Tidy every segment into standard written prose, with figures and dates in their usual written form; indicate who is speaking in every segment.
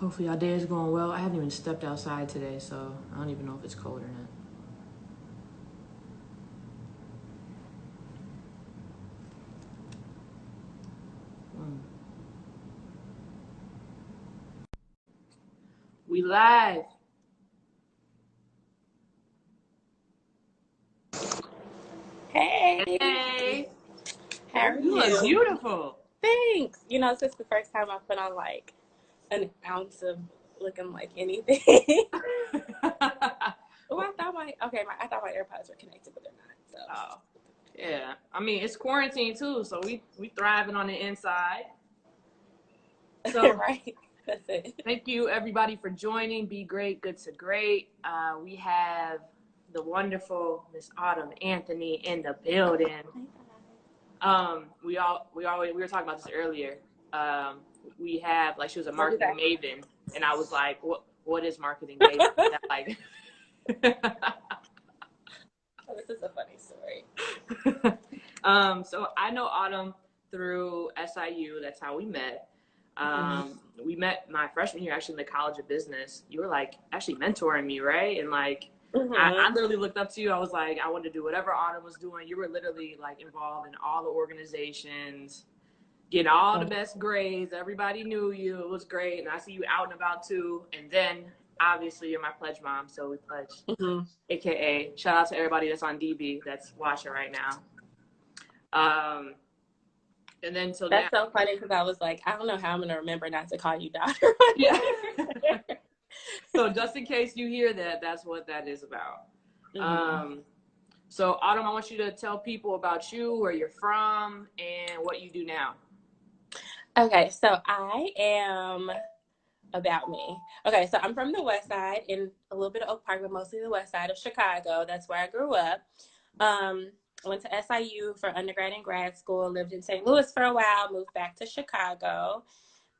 Speaker 1: Hopefully y'all day is going well. I haven't even stepped outside today, so I don't even know if it's cold or not. We live.
Speaker 2: Hey,
Speaker 1: Hey,
Speaker 2: how are
Speaker 1: you look
Speaker 2: you?
Speaker 1: beautiful.
Speaker 2: Thanks. This is the first time I put on like an ounce of looking like anything. Oh, I thought my AirPods were connected, but they're not. So,
Speaker 1: Oh, yeah. I mean, it's quarantine too, so we thriving on the inside. So
Speaker 2: right, that's it.
Speaker 1: thank you everybody for joining. Be great, good to great. We have the wonderful Miss Autumn Anthony in the building. We were talking about this earlier. We have like she was a marketing maven, and I was like, what is marketing maven? That like.
Speaker 2: Oh, this is a funny story.
Speaker 1: So I know Autumn through SIU. That's how we met. We met my freshman year actually in the College of Business. You were like actually mentoring me, right? And like I literally looked up to you. I was like, I wanted to do whatever Autumn was doing. You were literally like involved in all the organizations, getting all the best grades. Everybody knew you. It was great. And I see you out and about too. And then obviously you're my pledge mom, so we pledged. AKA shout out to everybody that's on DB that's watching right now. And then so
Speaker 2: that's so funny because I was like, I don't know how I'm gonna remember not to call you daughter.
Speaker 1: Yeah. So just in case you hear that, that's what that is about. So Autumn, I want you to tell people about you, where you're from, and what you do now.
Speaker 2: Okay, so I am about me. Okay, so I'm from the West Side, in a little bit of Oak Park, but mostly the West Side of Chicago. That's where I grew up. Went to SIU for undergrad and grad school, lived in St. Louis for a while, moved back to Chicago.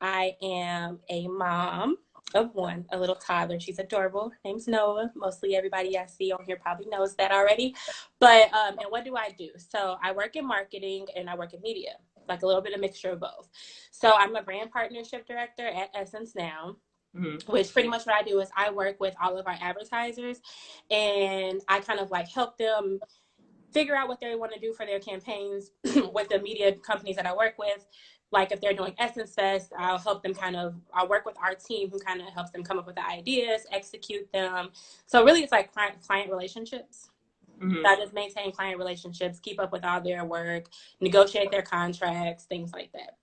Speaker 2: I am a mom of one, a little toddler. She's adorable. Her name's Noah. Mostly everybody I see on here probably knows that already. But, and what do I do? So I work in marketing and I work in media, like a little bit of mixture of both. So I'm a brand partnership director at Essence Now. Which pretty much what I do is I work with all of our advertisers and I kind of like help them figure out what they want to do for their campaigns with the media companies that I work with. Like if they're doing Essence Fest, I'll work with our team who kind of helps them come up with the ideas, execute them. So really it's like client relationships. So I just maintain client relationships, keep up with all their work, negotiate their contracts, things like that.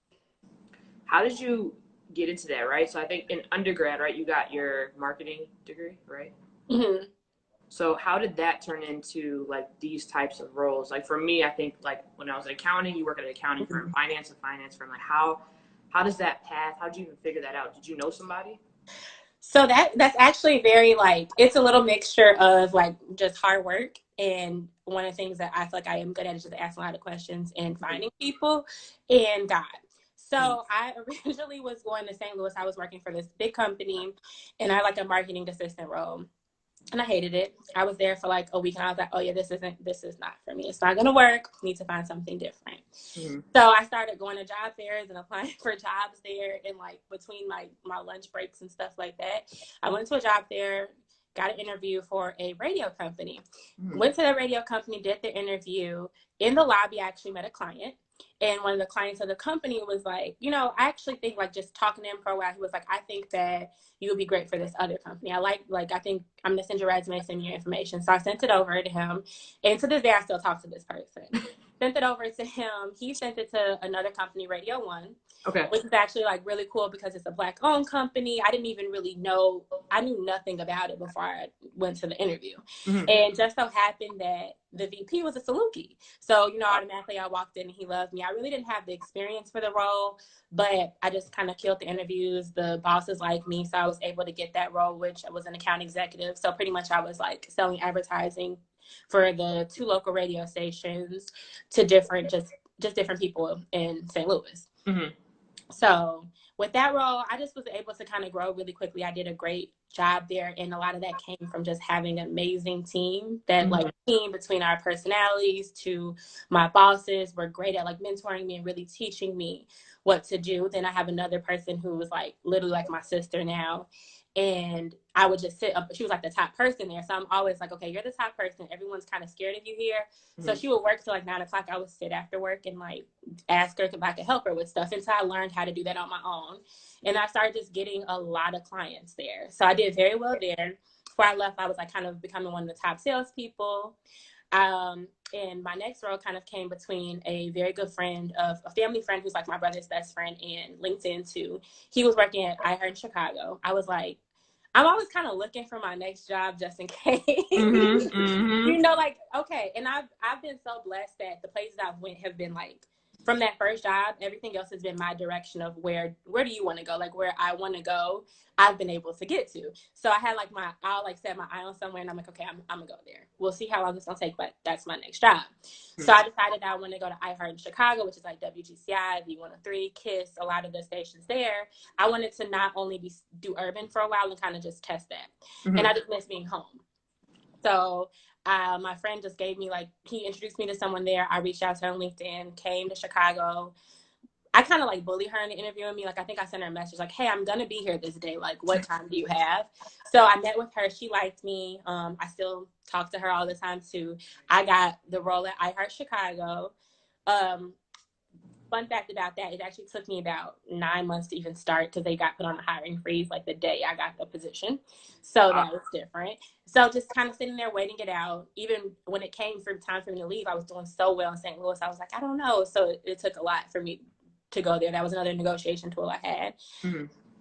Speaker 1: How did you get into that, right? So I think in undergrad, right, you got your marketing degree, right? So how did that turn into like these types of roles? Like for me, I think like when I was in accounting, you work at an accounting firm, finance firm. Like how does that path? How did you even figure that out? Did you know somebody?
Speaker 2: So that's actually very like, it's a little mixture of like just hard work. And one of the things that I feel like I am good at is just asking a lot of questions and finding people and God. So I originally was going to St. Louis. I was working for this big company and I had like a marketing assistant role. And I hated it. I was there for like a week and I was like, oh yeah, this is not for me. It's not going to work. I need to find something different. So I started going to job fairs and applying for jobs there and like between my lunch breaks and stuff like that. I went to a job fair, got an interview for a radio company. Went to the radio company, did the interview. In the lobby, I actually met a client. And one of the clients of the company was like, I actually think like just talking to him for a while, he was like, I think that you would be great for this other company. I think I'm going to send your resume, send your information. So I sent it over to him. And to this day, I still talk to this person. Sent it over to him. He sent it to another company, Radio One.
Speaker 1: Okay.
Speaker 2: Which is actually like really cool because it's a Black owned company. I didn't even really know, I knew nothing about it before I went to the interview. And just so happened that the VP was a Saluki. So, automatically I walked in and he loved me. I really didn't have the experience for the role, but I just kind of killed the interviews. The bosses liked me. So I was able to get that role, which I was an account executive. So pretty much I was like selling advertising for the 2 local radio stations to different, just different people in St. Louis. So with that role, I just was able to kind of grow really quickly. I did a great job there. And a lot of that came from just having an amazing team that like team between our personalities to my bosses were great at like mentoring me and really teaching me what to do. Then I have another person who was like literally like my sister now. And I would just sit up. She was like the top person there. So I'm always like, okay, you're the top person. Everyone's kind of scared of you here. So she would work till like 9 o'clock. I would sit after work and like ask her if I could help her with stuff. And so I learned how to do that on my own. And I started just getting a lot of clients there. So I did very well there. Before I left, I was like kind of becoming one of the top salespeople. And my next role kind of came between a very good friend of a family friend who's like my brother's best friend and LinkedIn too. He was working at iHeart in Chicago. I was like, I'm always kind of looking for my next job just in case. You know, like, okay. And I've been so blessed that the places I've went have been like, from that first job, everything else has been my direction of where do you want to go? Like where I want to go, I've been able to get to. So I had like I'll like set my eye on somewhere and I'm like, okay, I'm gonna go there. We'll see how long it's gonna take, but that's my next job. So I decided I want to go to iHeart in Chicago, which is like WGCI, V103, KISS, a lot of the stations there. I wanted to not only do urban for a while and kind of just test that. And I just miss being home. So my friend just gave me like, he introduced me to someone there. I reached out to her on LinkedIn, came to Chicago. I kind of like bullied her in the interview with me. Like, I think I sent her a message like, hey, I'm going to be here this day. Like, what time do you have? So I met with her. She liked me. I still talk to her all the time too. I got the role at iHeart Chicago. Fun fact about that, it actually took me about 9 months to even start because they got put on a hiring freeze like the day I got the position. So that was different. So just kind of sitting there waiting it out. Even when it came for time for me to leave, I was doing so well in St. Louis. I was like, I don't know. So it took a lot for me to go there. That was another negotiation tool I had.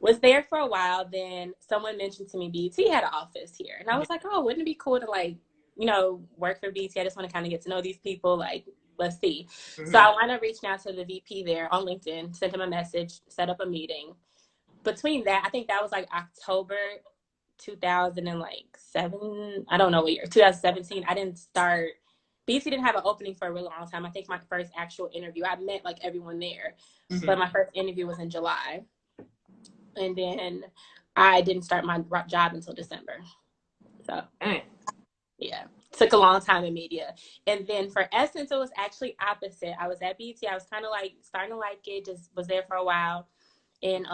Speaker 2: Was there for a while. Then someone mentioned to me BT had an office here. And I was like, oh, wouldn't it be cool to like, you know, work for BT? I just want to kind of get to know these people. Like, let's see. So I wound up reaching out to the VP there on LinkedIn, sent him a message, set up a meeting. Between that, I think that was like October 2007. I don't know what year, 2017. I didn't start. BT didn't have an opening for a really long time. I think my first actual interview, I met like everyone there, but my first interview was in July. And then I didn't start my job until December. So, yeah. Took a long time in media. And then for Essence, it was actually opposite. I was at BT. I was kind of like starting to like it, just was there for a while. And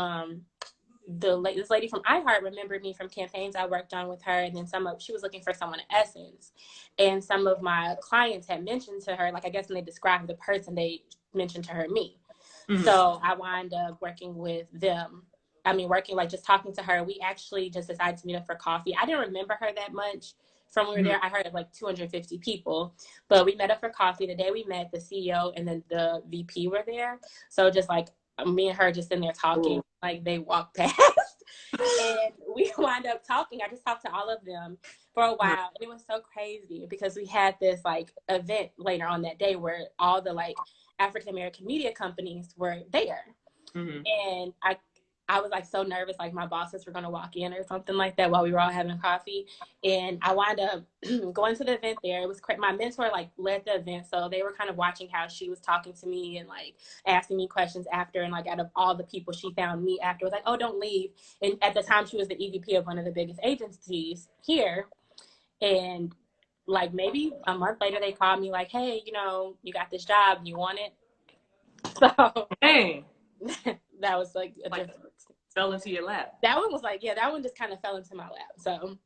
Speaker 2: this lady from iHeart remembered me from campaigns I worked on with her. And then she was looking for someone at Essence. And some of my clients had mentioned to her, like, I guess when they described the person, they mentioned to her me. So I wound up working with them. I mean, just talking to her. We actually just decided to meet up for coffee. I didn't remember her that much. From when we were there, I heard of like 250 people, but we met up for coffee. The day we met, the CEO and then the VP were there. So just like me and her just in there talking, like they walked past and we wound up talking. I just talked to all of them for a while. And it was so crazy because we had this like event later on that day where all the like African-American media companies were there. And I was like so nervous, like my bosses were going to walk in or something like that while we were all having coffee. And I wound up going to the event there. It was my mentor like led the event. So they were kind of watching how she was talking to me and like asking me questions after. And like out of all the people she found me after, was like, oh, don't leave. And at the time she was the EVP of one of the biggest agencies here. And like maybe a month later they called me like, hey, you know, you got this job, you want it? So that was like a difference.
Speaker 1: Fell into your lap.
Speaker 2: That one was like, yeah, that one just kind of fell into my lap. So,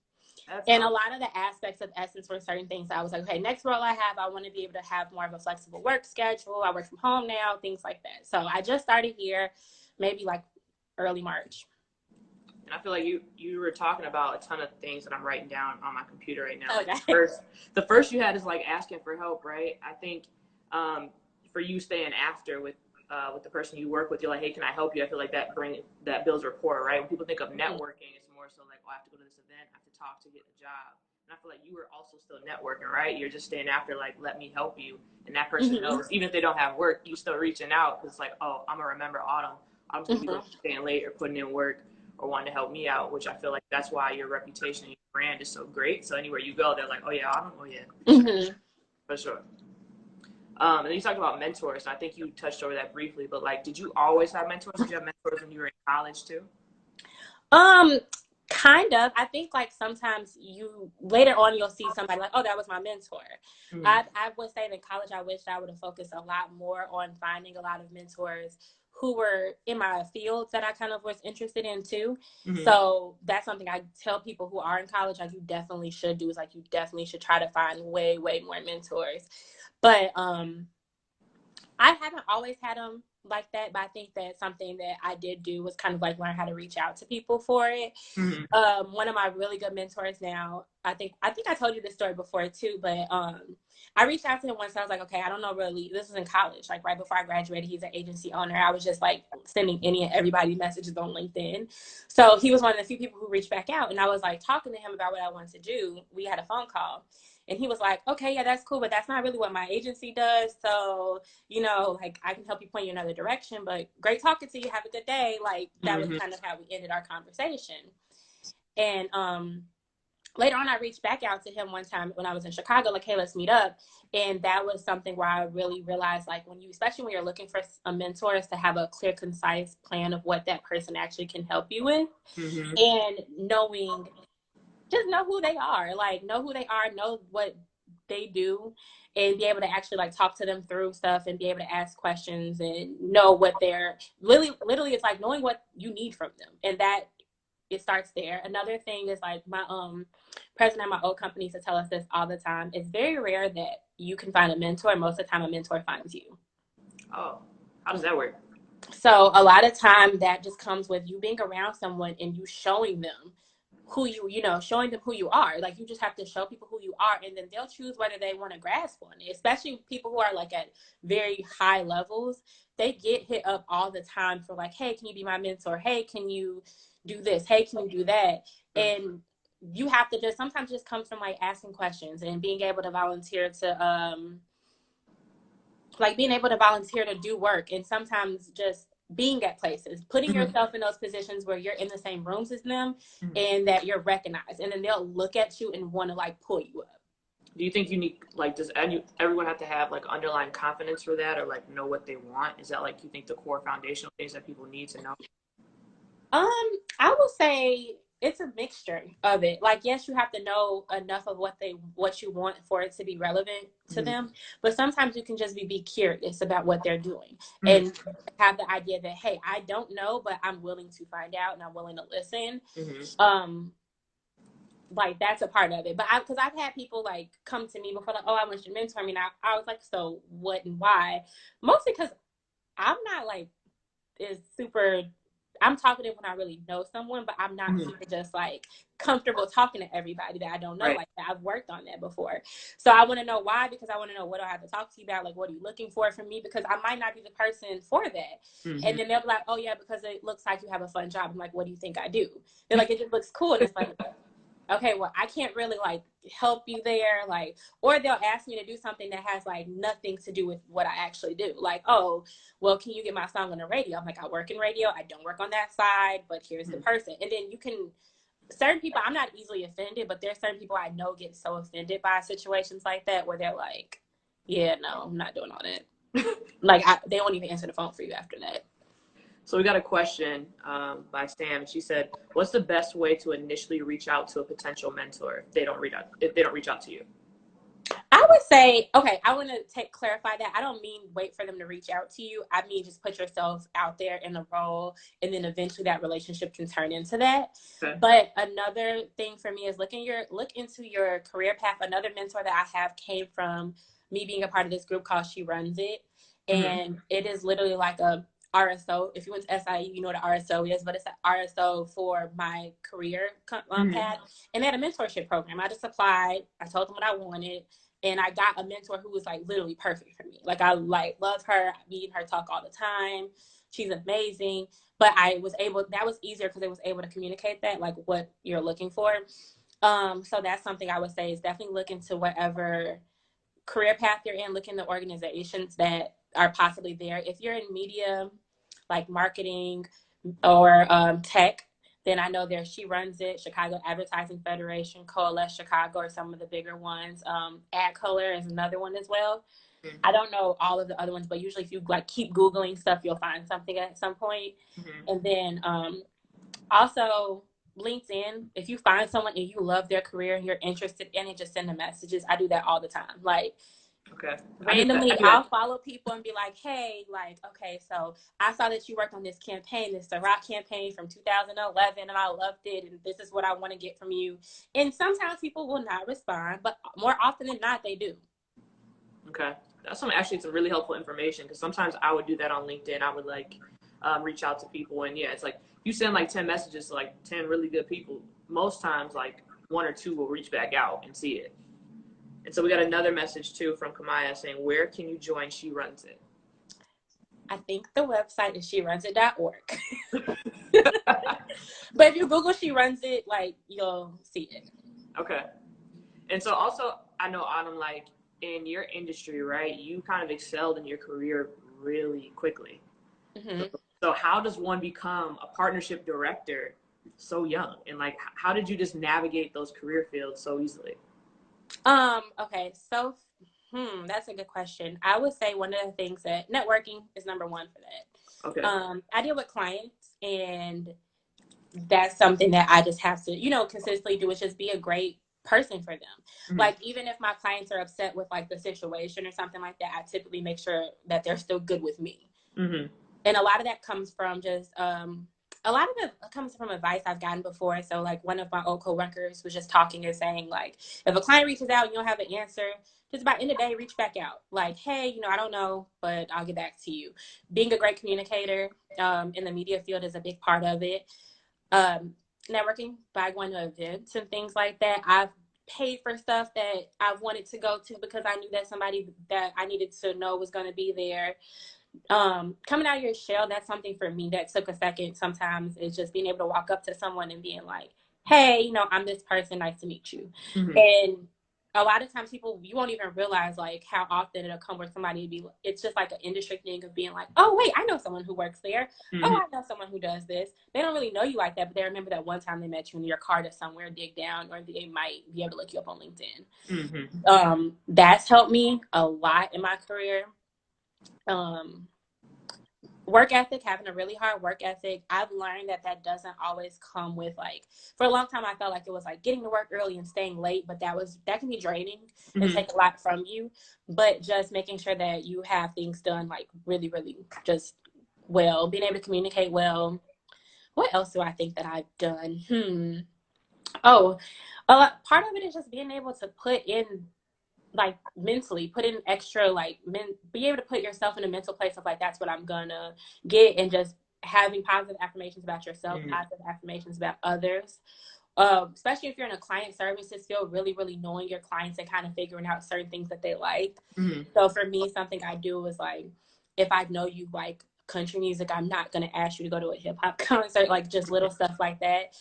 Speaker 2: and a lot of the aspects of Essence were certain things I was like, okay, next role I have, I want to be able to have more of a flexible work schedule. I work from home now, things like that. So I just started here maybe like early March.
Speaker 1: And I feel like you were talking about a ton of things that I'm writing down on my computer right now.
Speaker 2: Okay.
Speaker 1: The first you had is like asking for help, right? I think for you staying after with the person you work with, you're like, hey, can I help you? I feel like that builds rapport, right? When people think of networking, it's more so like, oh, I have to go to this event, I have to talk to get a job. And I feel like you were also still networking, right? You're just staying after, like, let me help you. And that person knows, even if they don't have work, you still reaching out because it's like, oh, I'm going to remember Autumn. I'm going to be staying late or putting in work or wanting to help me out, which I feel like that's why your reputation and your brand is so great. So anywhere you go, they're like, oh, yeah, Autumn? Oh, yeah. For sure. And then you talked about mentors. And I think you touched over that briefly, but like, did you always have mentors? Did you have mentors when you were in college too?
Speaker 2: Um, kind of. I think like sometimes you later on you'll see somebody like, oh, that was my mentor.
Speaker 1: Mm-hmm.
Speaker 2: I would say in college I wish I would have focused a lot more on finding a lot of mentors who were in my fields that I kind of was interested in too.
Speaker 1: Mm-hmm.
Speaker 2: So that's something I tell people who are in college, like you definitely should do, is like you definitely should try to find way, way more mentors. But I haven't always had them like that, but I think that something that I did do was kind of like learn how to reach out to people for it.
Speaker 1: Mm-hmm.
Speaker 2: One of my really good mentors now, I think I told you this story before too, but I reached out to him once. I was like, okay, I don't know really. This was in college, like right before I graduated. He's an agency owner. I was just like sending any and everybody messages on LinkedIn. So he was one of the few people who reached back out, and I was like talking to him about what I wanted to do. We had a phone call. And he was like, okay, yeah, that's cool, but that's not really what my agency does. So, like I can help you point you in another direction, but great talking to you. Have a good day. Like that was
Speaker 1: Mm-hmm.
Speaker 2: kind of how we ended our conversation. And later on, I reached back out to him one time when I was in Chicago, like, hey, let's meet up. And that was something where I really realized, like, especially when you're looking for a mentor, is to have a clear, concise plan of what that person actually can help you with.
Speaker 1: Mm-hmm.
Speaker 2: And just know who they are, like, know who they are, know what they do, and be able to actually, like, talk to them through stuff and be able to ask questions and know what they're literally, it's like knowing what you need from them. And that it starts there. Another thing is like my president of my old company used to tell us this all the time. It's very rare that you can find a mentor. Most of the time a mentor finds you.
Speaker 1: Oh, how does that work?
Speaker 2: So a lot of time that just comes with you being around someone and you showing them showing them who you are. Like you just have to show people who you are, and then they'll choose whether they want to grasp on it. Especially people who are like at very high levels, they get hit up all the time for like, hey, can you be my mentor? Hey, can you do this? Hey, can you do that? And you have to just sometimes just comes from like asking questions and being able to volunteer to being able to volunteer to do work, and sometimes just being at places, putting
Speaker 1: Mm-hmm.
Speaker 2: yourself in those positions where you're in the same rooms as them
Speaker 1: Mm-hmm.
Speaker 2: and that you're recognized, and then they'll look at you and want to like pull you up.
Speaker 1: Do you think you need like does everyone have to have like underlying confidence for that or like know what they want? Is that like you think the core foundational things that people need to know?
Speaker 2: I will say it's a mixture of it. Like, yes, you have to know enough of what you want for it to be relevant to
Speaker 1: Mm-hmm.
Speaker 2: them. But sometimes you can just be curious about what they're doing
Speaker 1: Mm-hmm.
Speaker 2: and have the idea that, hey, I don't know, but I'm willing to find out and I'm willing to listen.
Speaker 1: Mm-hmm.
Speaker 2: Um, like that's a part of it. But because I've had people like come to me before, like, oh, I want you to mentor me. And I was like, so what and why? Mostly because I'm not like is super. I'm talkative when I really know someone, but I'm not
Speaker 1: Mm-hmm.
Speaker 2: super just like comfortable talking to everybody that I don't know
Speaker 1: Right.
Speaker 2: like that. I've worked on that before. So I want to know why, because I want to know what do I have to talk to you about? Like, what are you looking for from me? Because I might not be the person for that.
Speaker 1: Mm-hmm.
Speaker 2: And then they'll be like, oh yeah, because it looks like you have a fun job. I'm like, what do you think I do? They're like, it just looks cool. And it's like, okay, well, I can't really like help you there. Like, or they'll ask me to do something that has like nothing to do with what I actually do. Like, oh, well, can you get my song on the radio? I'm like, I work in radio. I don't work on that side, but here's the person. And then certain people, I'm not easily offended, but there's certain people I know get so offended by situations like that where they're like, yeah, no, I'm not doing all that. Like, they won't even answer the phone for you after that.
Speaker 1: So we got a question by Sam, and she said, "What's the best way to initially reach out to a potential mentor if they don't reach out to you?"
Speaker 2: I would say, okay, I want to clarify that. I don't mean wait for them to reach out to you. I mean just put yourself out there in a role, and then eventually that relationship can turn into that.
Speaker 1: Okay.
Speaker 2: But another thing for me is look into your career path. Another mentor that I have came from me being a part of this group called She Runs It,
Speaker 1: Mm-hmm.
Speaker 2: and it is literally like a RSO. If you went to SIU, you know what an RSO is, but it's an RSO for my career
Speaker 1: Mm-hmm.
Speaker 2: path. And they had a mentorship program. I just applied. I told them what I wanted. And I got a mentor who was like literally perfect for me. Like I like love her. Me and her talk all the time. She's amazing. But that was easier because I was able to communicate that, like what you're looking for. So that's something I would say is definitely look into whatever career path you're in, look into organizations that are possibly there. If you're in media, like marketing or tech, then I know She Runs It, Chicago Advertising Federation, Coalesce Chicago are some of the bigger ones. Ad Color is another one as well. I don't know all of the other ones, but usually if you like keep Googling stuff, you'll find something at some point. And then also LinkedIn, if you find someone and you love their career and you're interested in it, just send them messages. I do that all the time. Like,
Speaker 1: Okay.
Speaker 2: randomly, I'll follow people and be like, hey, like, okay, so I saw that you worked on this campaign, this Rock campaign from 2011, and I loved it, and this is what I want to get from you. And sometimes people will not respond, but more often than not, they do.
Speaker 1: Okay. That's actually some really helpful information, because sometimes I would do that on LinkedIn. I would like reach out to people, and yeah, it's like you send like 10 messages to like 10 really good people. Most times, like 1 or 2 will reach back out and see it. And so we got another message too from Kamaya saying, where can you join She Runs It?
Speaker 2: I think the website is sherunsit.org. But if you Google She Runs It, like, you'll see it.
Speaker 1: Okay. And so also, I know, Autumn, like in your industry, right, you kind of excelled in your career really quickly. So how does one become a partnership director so young? And like, how did you just navigate those career fields so easily?
Speaker 2: Okay, so that's a good question. I would say one of the things that networking is number one for that.
Speaker 1: Okay.
Speaker 2: I deal with clients, and that's something that I just have to, consistently do, is just be a great person for them. Like, even if my clients are upset with like the situation or something like that, I typically make sure that they're still good with me. And a lot of that comes from just a lot of it comes from advice I've gotten before. So like one of my old coworkers was just talking and saying, like, if a client reaches out and you don't have an answer, just about end of the day, reach back out. Like, hey, I don't know, but I'll get back to you. Being a great communicator in the media field is a big part of it. Networking by going to events and things like that. I've paid for stuff that I've wanted to go to because I knew that somebody that I needed to know was going to be there. Coming out of your shell, that's something for me that took a second. Sometimes it's just being able to walk up to someone and being like, hey, I'm this person, nice to meet you. And a lot of times you won't even realize like how often it'll come where somebody it's just like an industry thing of being like, oh wait, I know someone who works there. Oh, I know someone who does this. They don't really know you like that, but they remember that one time they met you in your car to somewhere, dig down, or they might be able to look you up on LinkedIn. That's helped me a lot in my career. Work ethic, having a really hard work ethic. I've learned that doesn't always come with, like, for a long time I felt like it was like getting to work early and staying late, but that can be draining and take a lot from you. But just making sure that you have things done like really, really just well, being able to communicate well. What else do I think that I've done? Part of it is just being able to put in, like, mentally put in extra, like, be able to put yourself in a mental place of like, that's what I'm gonna get, and just having positive affirmations about yourself, positive affirmations about others. Especially if you're in a client services field, really, really knowing your clients and kind of figuring out certain things that they like. So for me, something I do is like, if I know you like country music, I'm not gonna ask you to go to a hip hop concert, like just little stuff like that.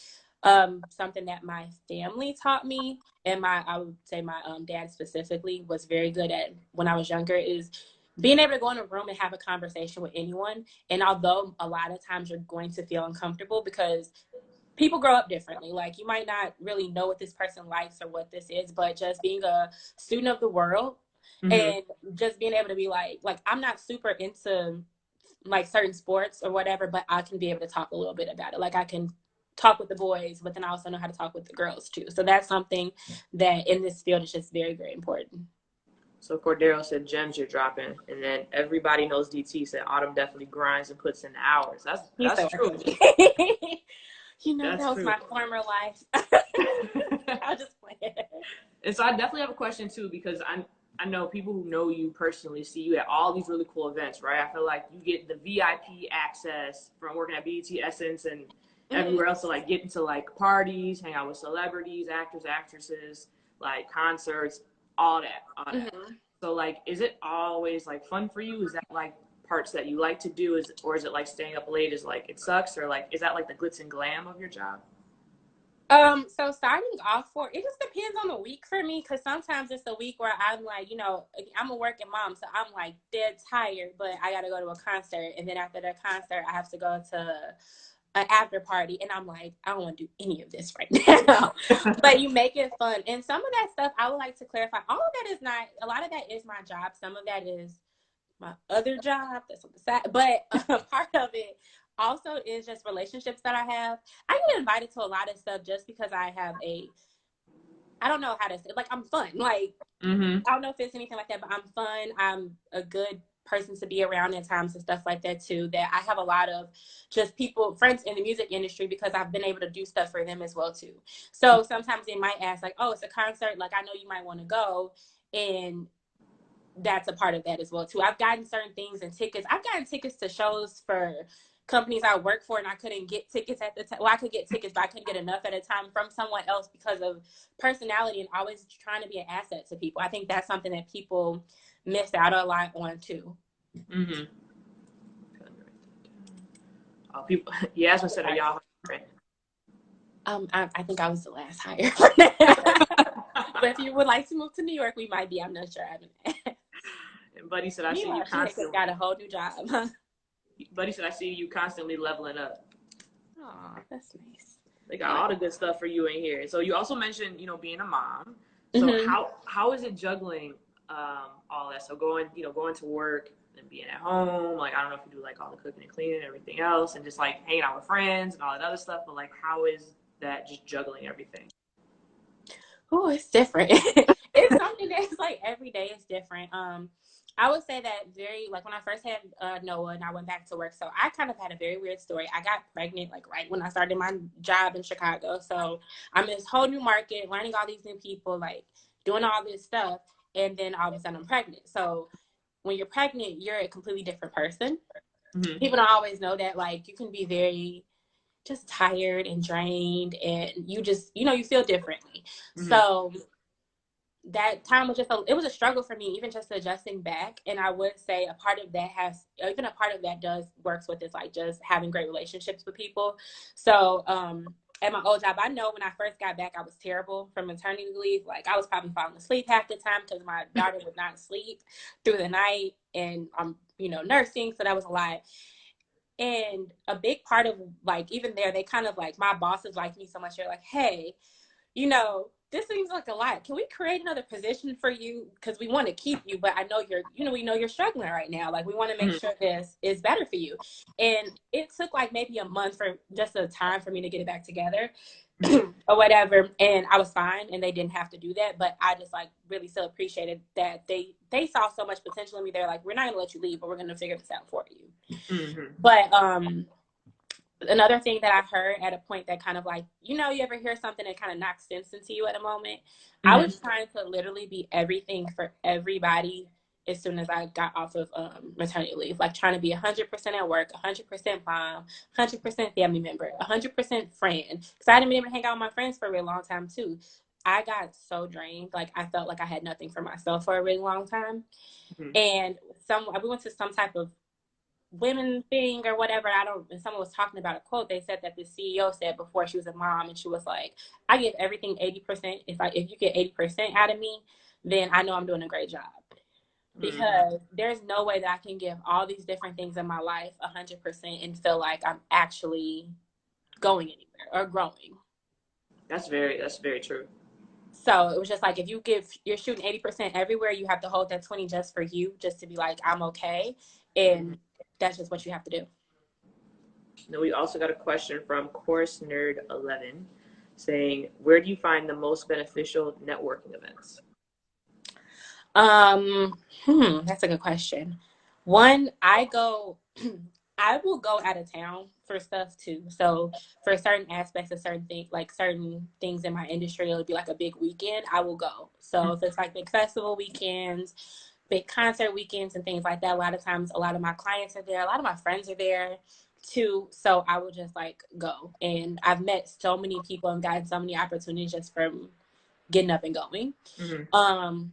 Speaker 2: Something that my family taught me, and I would say my dad specifically was very good at when I was younger, is being able to go in a room and have a conversation with anyone. And although a lot of times you're going to feel uncomfortable because people grow up differently, like you might not really know what this person likes or what this is, but just being a student of the world and just being able to be like I'm not super into like certain sports or whatever, but I can be able to talk a little bit about it. Like I can talk with the boys, but then I also know how to talk with the girls too. So that's something that in this field is just very, very important.
Speaker 1: So Cordero said, gems you're dropping. And then everybody knows DT said, Autumn definitely grinds and puts in the hours. That's true.
Speaker 2: That was true. My former life. I'll just play it.
Speaker 1: And so I definitely have a question too, because I know people who know you personally see you at all these really cool events, right? I feel like you get the VIP access from working at BET Essence and everywhere else to like get into like parties, hang out with celebrities, actors, actresses, like concerts, all that. So like, is it always like fun for you? Is that like parts that you like to do, or is it like staying up late is like it sucks, or like is that like the glitz and glam of your job?
Speaker 2: So starting off it just depends on the week for me, because sometimes it's a week where I'm like, I'm a working mom, so I'm like dead tired, but I gotta go to a concert, and then after the concert I have to go to an after party, and I'm like, I don't want to do any of this right now. But you make it fun. And some of that stuff, I would like to clarify, all of that is not, a lot of that is my job. Some of that is my other job that's on the side. But part of it also is just relationships that I have. I get invited to a lot of stuff just because I have I don't know how to say, like, I'm fun. Like, I don't know if it's anything like that, but I'm fun. I'm a good person to be around at times and stuff like that too. That I have a lot of just people, friends in the music industry, because I've been able to do stuff for them as well too. So sometimes they might ask like, oh, it's a concert, like I know you might want to go, and that's a part of that as well too. I've gotten certain things and tickets. I've gotten tickets to shows for companies I work for, and I couldn't get tickets at the time. Well, I could get tickets, but I couldn't get enough at a time from someone else because of personality and always trying to be an asset to people. I think that's something that people miss out a lot on too.
Speaker 1: Mm-hmm. People, yeah, as I said, are y'all hiring?
Speaker 2: I think I was the last hire. But if you would like to move to New York, we might be. I'm not sure. I haven't.
Speaker 1: And Buddy said, I see you constantly.
Speaker 2: Got a whole new job.
Speaker 1: Buddy said, I see you constantly leveling up.
Speaker 2: Aw, that's nice.
Speaker 1: They got all the good stuff for you in here. So you also mentioned, being a mom. So how is it juggling all that? So going to work and being at home. Like, I don't know if you do like all the cooking and cleaning and everything else, and just like hanging out with friends and all that other stuff. But like, how is that just juggling everything?
Speaker 2: Oh, it's different. It's something that's like every day is different. I would say that like when I first had Noah and I went back to work, so I kind of had a very weird story. I got pregnant like right when I started my job in Chicago. So I'm in this whole new market, learning all these new people, like doing all this stuff. And then all of a sudden I'm pregnant. So when you're pregnant, you're a completely different person. Mm-hmm. People don't always know that. Like, you can be very just tired and drained, and you just, you feel differently. Mm-hmm. So that time was it was a struggle for me, even just adjusting back. And I would say a part of that does works with is like just having great relationships with people. So at my old job, I know when I first got back, I was terrible from maternity leave. Like, I was probably falling asleep half the time because my daughter would not sleep through the night, and I'm nursing, so that was a lot. And a big part of, like, even there, they kind of like, my bosses like me so much, they're like, hey, this seems like a lot. Can we create another position for you? Because we want to keep you, but I know we know you're struggling right now. Like, we want to make sure this is better for you. And it took like maybe a month for just a time for me to get it back together or whatever. And I was fine, and they didn't have to do that. But I just like really still appreciated that they saw so much potential in me. They're like, we're not going to let you leave, but we're going to figure this out for you. Mm-hmm. But, another thing that I heard at a point that kind of like, you ever hear something that kind of knocks sense into you at a moment? Mm-hmm. I was trying to literally be everything for everybody as soon as I got off of maternity leave. Like, trying to be 100% at work, 100% mom, 100% family member, 100% friend. Because I hadn't been able to hang out with my friends for a really long time too. I got so drained. Like, I felt like I had nothing for myself for a really long time. Mm-hmm. And we went to some type of women thing or whatever. And someone was talking about a quote. They said that the CEO said before she was a mom, and she was like, I give everything 80%. If you get 80% out of me, then I know I'm doing a great job. Because there's no way that I can give all these different things in my life 100% and feel like I'm actually going anywhere or growing. That's very true. So it was just like, if you're shooting 80% everywhere, you have to hold that 20 just for you, just to be like, I'm okay. And that's just what you have to do.
Speaker 1: Then we also got a question from Course Nerd 11 saying, where do you find the most beneficial networking events?
Speaker 2: That's a good question. One, I will go out of town for stuff too. So for certain aspects of certain things in my industry, it'll be like a big weekend, I will go. So if it's like big festival weekends, big concert weekends and things like that, a lot of times a lot of my clients are there, a lot of my friends are there too. So I will just like go. And I've met so many people and gotten so many opportunities just from getting up and going. Mm-hmm.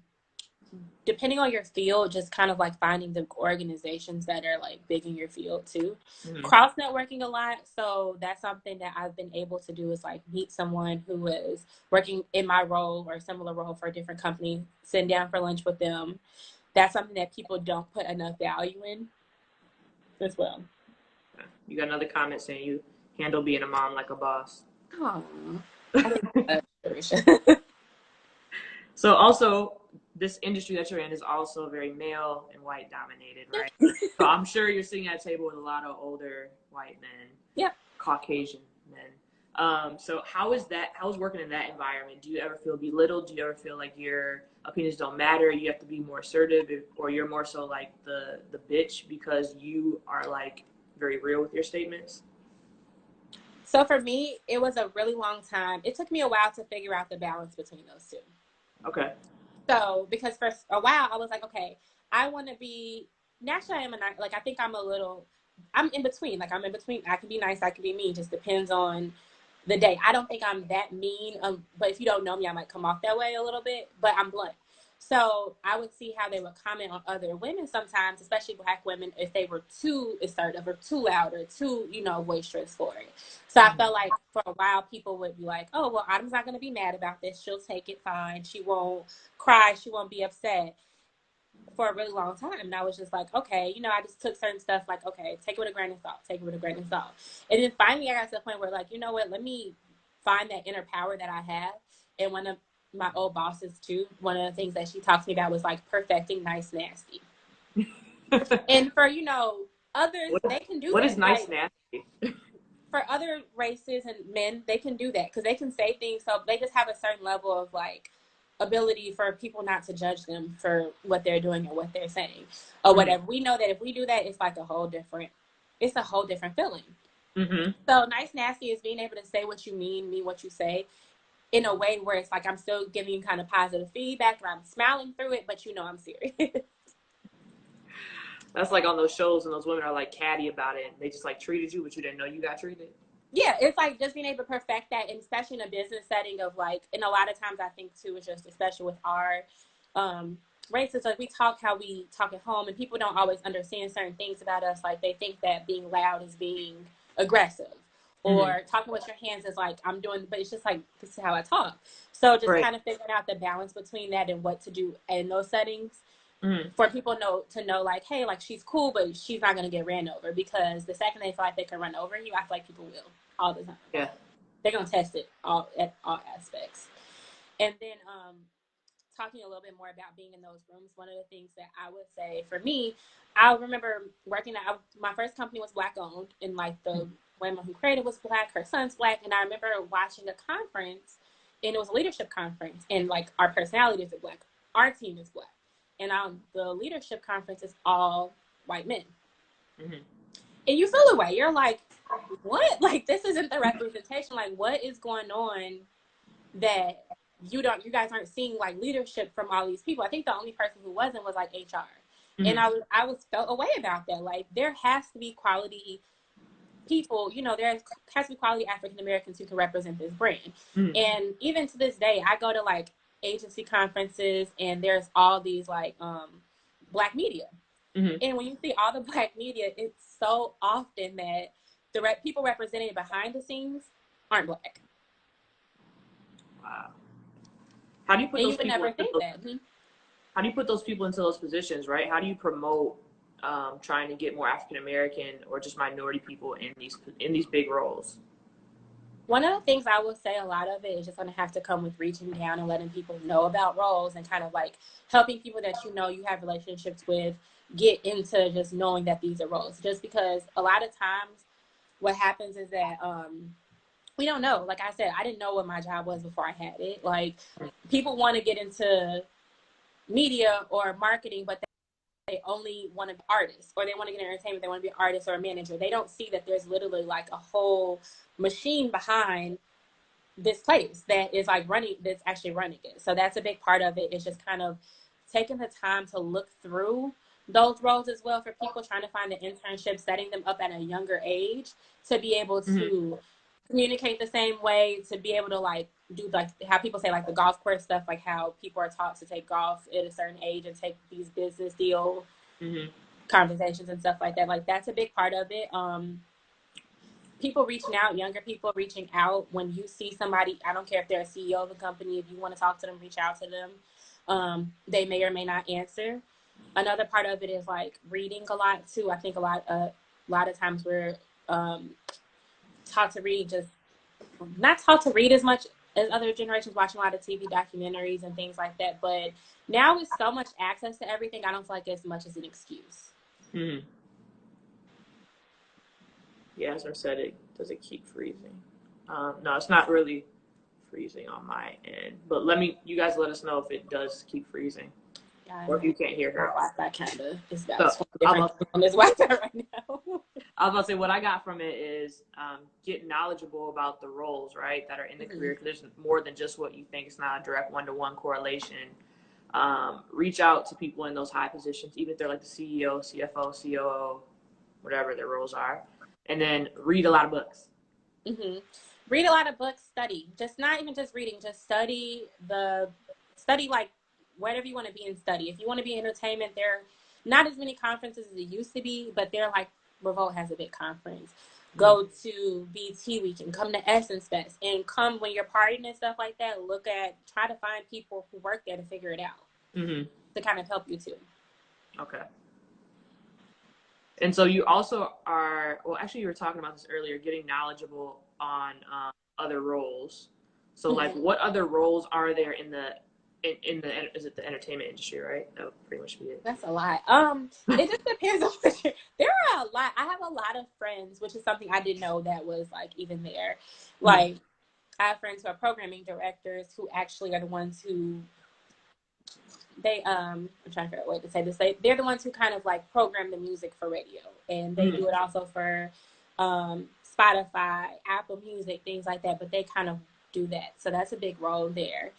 Speaker 2: Depending on your field, just kind of like finding the organizations that are like big in your field too. Mm-hmm. Cross networking a lot. So that's something that I've been able to do, is like meet someone who is working in my role or a similar role for a different company, sit down for lunch with them. That's something that people don't put enough value in as well.
Speaker 1: You got another comment saying you handle being a mom like a boss.
Speaker 2: Oh, I think
Speaker 1: So also, this industry that you're in is also very male and white dominated, right? So I'm sure you're sitting at a table with a lot of older white men,
Speaker 2: yeah.
Speaker 1: Caucasian men. So how is working in that environment? Do you ever feel belittled? Do you ever feel like your opinions don't matter? You have to be more assertive, or you're more so like the bitch because you are like very real with your statements?
Speaker 2: So for me, it was a really long time. It took me a while to figure out the balance between those two.
Speaker 1: Okay.
Speaker 2: So because for a while I was like, okay, I want to be naturally. Like I think I'm in between. Like I'm in between. I can be nice. I can be mean. Just depends on the day. I don't think I'm that mean. But if you don't know me, I might come off that way a little bit. But I'm blunt. So I would see how they would comment on other women sometimes, especially Black women, if they were too assertive or too loud or too, boisterous for it. So I felt like for a while people would be like, oh, well, Autumn's not going to be mad about this. She'll take it fine. She won't cry. She won't be upset for a really long time. And I was just like, okay, I just took certain stuff like, okay, take it with a grain of salt, take it with a grain of salt. And then finally I got to the point where like, you know what, let me find that inner power that I have. And one of my old bosses too, one of the things that she talked to me about was like perfecting nice nasty. And for, others, they can do
Speaker 1: what
Speaker 2: that.
Speaker 1: is nice
Speaker 2: Like,
Speaker 1: nasty?
Speaker 2: for other races and men, they can do that because they can say things. So they just have a certain level of like ability for people not to judge them for what they're doing or what they're saying or whatever. We know that if we do that, it's like a whole different feeling.
Speaker 1: Mm-hmm.
Speaker 2: So nice nasty is being able to say what you mean what you say in a way where it's like I'm still giving you kind of positive feedback and I'm smiling through it, but I'm serious.
Speaker 1: That's like on those shows and those women are like catty about it. They just like treated you, but you didn't know you got treated.
Speaker 2: Yeah, it's like just being able to perfect that, and especially in a business setting of like, and a lot of times I think too, is just especially with our races, like we talk how we talk at home, and people don't always understand certain things about us. Like they think that being loud is being aggressive, or talking with your hands is like I'm doing, but it's just like this is how I talk. So just
Speaker 1: Right.
Speaker 2: kind of figuring out the balance between that and what to do in those settings.
Speaker 1: Mm-hmm.
Speaker 2: For people to know like, hey, like she's cool, but she's not going to get ran over, because the second they feel like they can run over you, I feel like people will all the time.
Speaker 1: Yeah.
Speaker 2: They're going to test it at all aspects. And then talking a little bit more about being in those rooms, one of the things that I would say for me, I remember working at, my first company was Black owned, and like the woman who created was Black, her son's Black, and I remember watching a conference, and it was a leadership conference, and like our personalities are Black, our team is Black, and the leadership conference is all white men.
Speaker 1: Mm-hmm.
Speaker 2: And you feel away. You're like, what? Like, this isn't the representation. Like, what is going on that you guys aren't seeing like leadership from all these people? I think the only person who wasn't was like HR. And I was felt away about that. Like, there has to be quality people, there has to be quality African Americans who can represent this brand. And even to this day, I go to like agency conferences, and there's all these like Black media. And when you see all the Black media, it's so often that the people represented behind the scenes aren't Black.
Speaker 1: Wow. How do you put
Speaker 2: And
Speaker 1: those
Speaker 2: you would
Speaker 1: people
Speaker 2: never
Speaker 1: into
Speaker 2: think
Speaker 1: those,
Speaker 2: that.
Speaker 1: how do you put those people into those positions, right? How do you promote trying to get more African American or just minority people in these big roles?
Speaker 2: One of the things I will say, a lot of it is just going to have to come with reaching down and letting people know about roles, and kind of like helping people that you have relationships with get into just knowing that these are roles. Just because a lot of times what happens is that we don't know. Like I said, I didn't know what my job was before I had it. Like, people want to get into media or marketing, but they only want to be artists, or they want to get in entertainment, they want to be an artist or a manager. They don't see that there's literally like a whole machine behind this place that is like that's actually running it. So that's a big part of it, is just kind of taking the time to look through those roles as well, for people trying to find the internship, setting them up at a younger age to be able to communicate the same way, to be able to like do like how people say like the golf course stuff, like how people are taught to take golf at a certain age and take these business deal conversations and stuff like that. Like, that's a big part of it. People reaching out, younger people reaching out. When you see somebody, I don't care if they're a CEO of a company, if you want to talk to them, reach out to them. They may or may not answer. Another part of it is like reading a lot too. I think a lot of times we're taught to read, just not taught to read as much as other generations, watching a lot of TV documentaries and things like that. But now with so much access to everything, I don't feel like it's much as an excuse.
Speaker 1: Mm-hmm. Yeah, as I said, does it keep freezing? No, it's not really freezing on my end. But you guys let us know if it does keep freezing.
Speaker 2: Yeah,
Speaker 1: or if you can't hear her.
Speaker 2: Wi-Fi kind of is
Speaker 1: So,
Speaker 2: different on this Wi-Fi right now.
Speaker 1: I was about to say, what I got from it is get knowledgeable about the roles, right, that are in the career. There's more than just what you think. It's not a direct one-to-one correlation. Reach out to people in those high positions, even if they're like the CEO, CFO, COO, whatever their roles are. And then read a lot of books.
Speaker 2: Mm-hmm. Read a lot of books, study. Just not even just reading, just study like whatever you want to be in study. If you want to be in entertainment, there are not as many conferences as it used to be, but they're like Revolt has a big conference. Go to BT Week and come to Essence Fest and come when you're partying and stuff like that. Try to find people who work there to figure it out to kind of help you too.
Speaker 1: Okay. And so you also actually you were talking about this earlier, getting knowledgeable on other roles. So like what other roles are there in the is it the entertainment industry, right? That would pretty much be it.
Speaker 2: That's a lot. It just depends on there are a lot. I have a lot of friends, which is something I didn't know that was like even there. Like I have friends who are programming directors who actually are the ones who I'm trying to figure out a way to say this. They're the ones who kind of like program the music for radio, and they do it also for Spotify, Apple Music, things like that. But they kind of do that, so that's a big role there.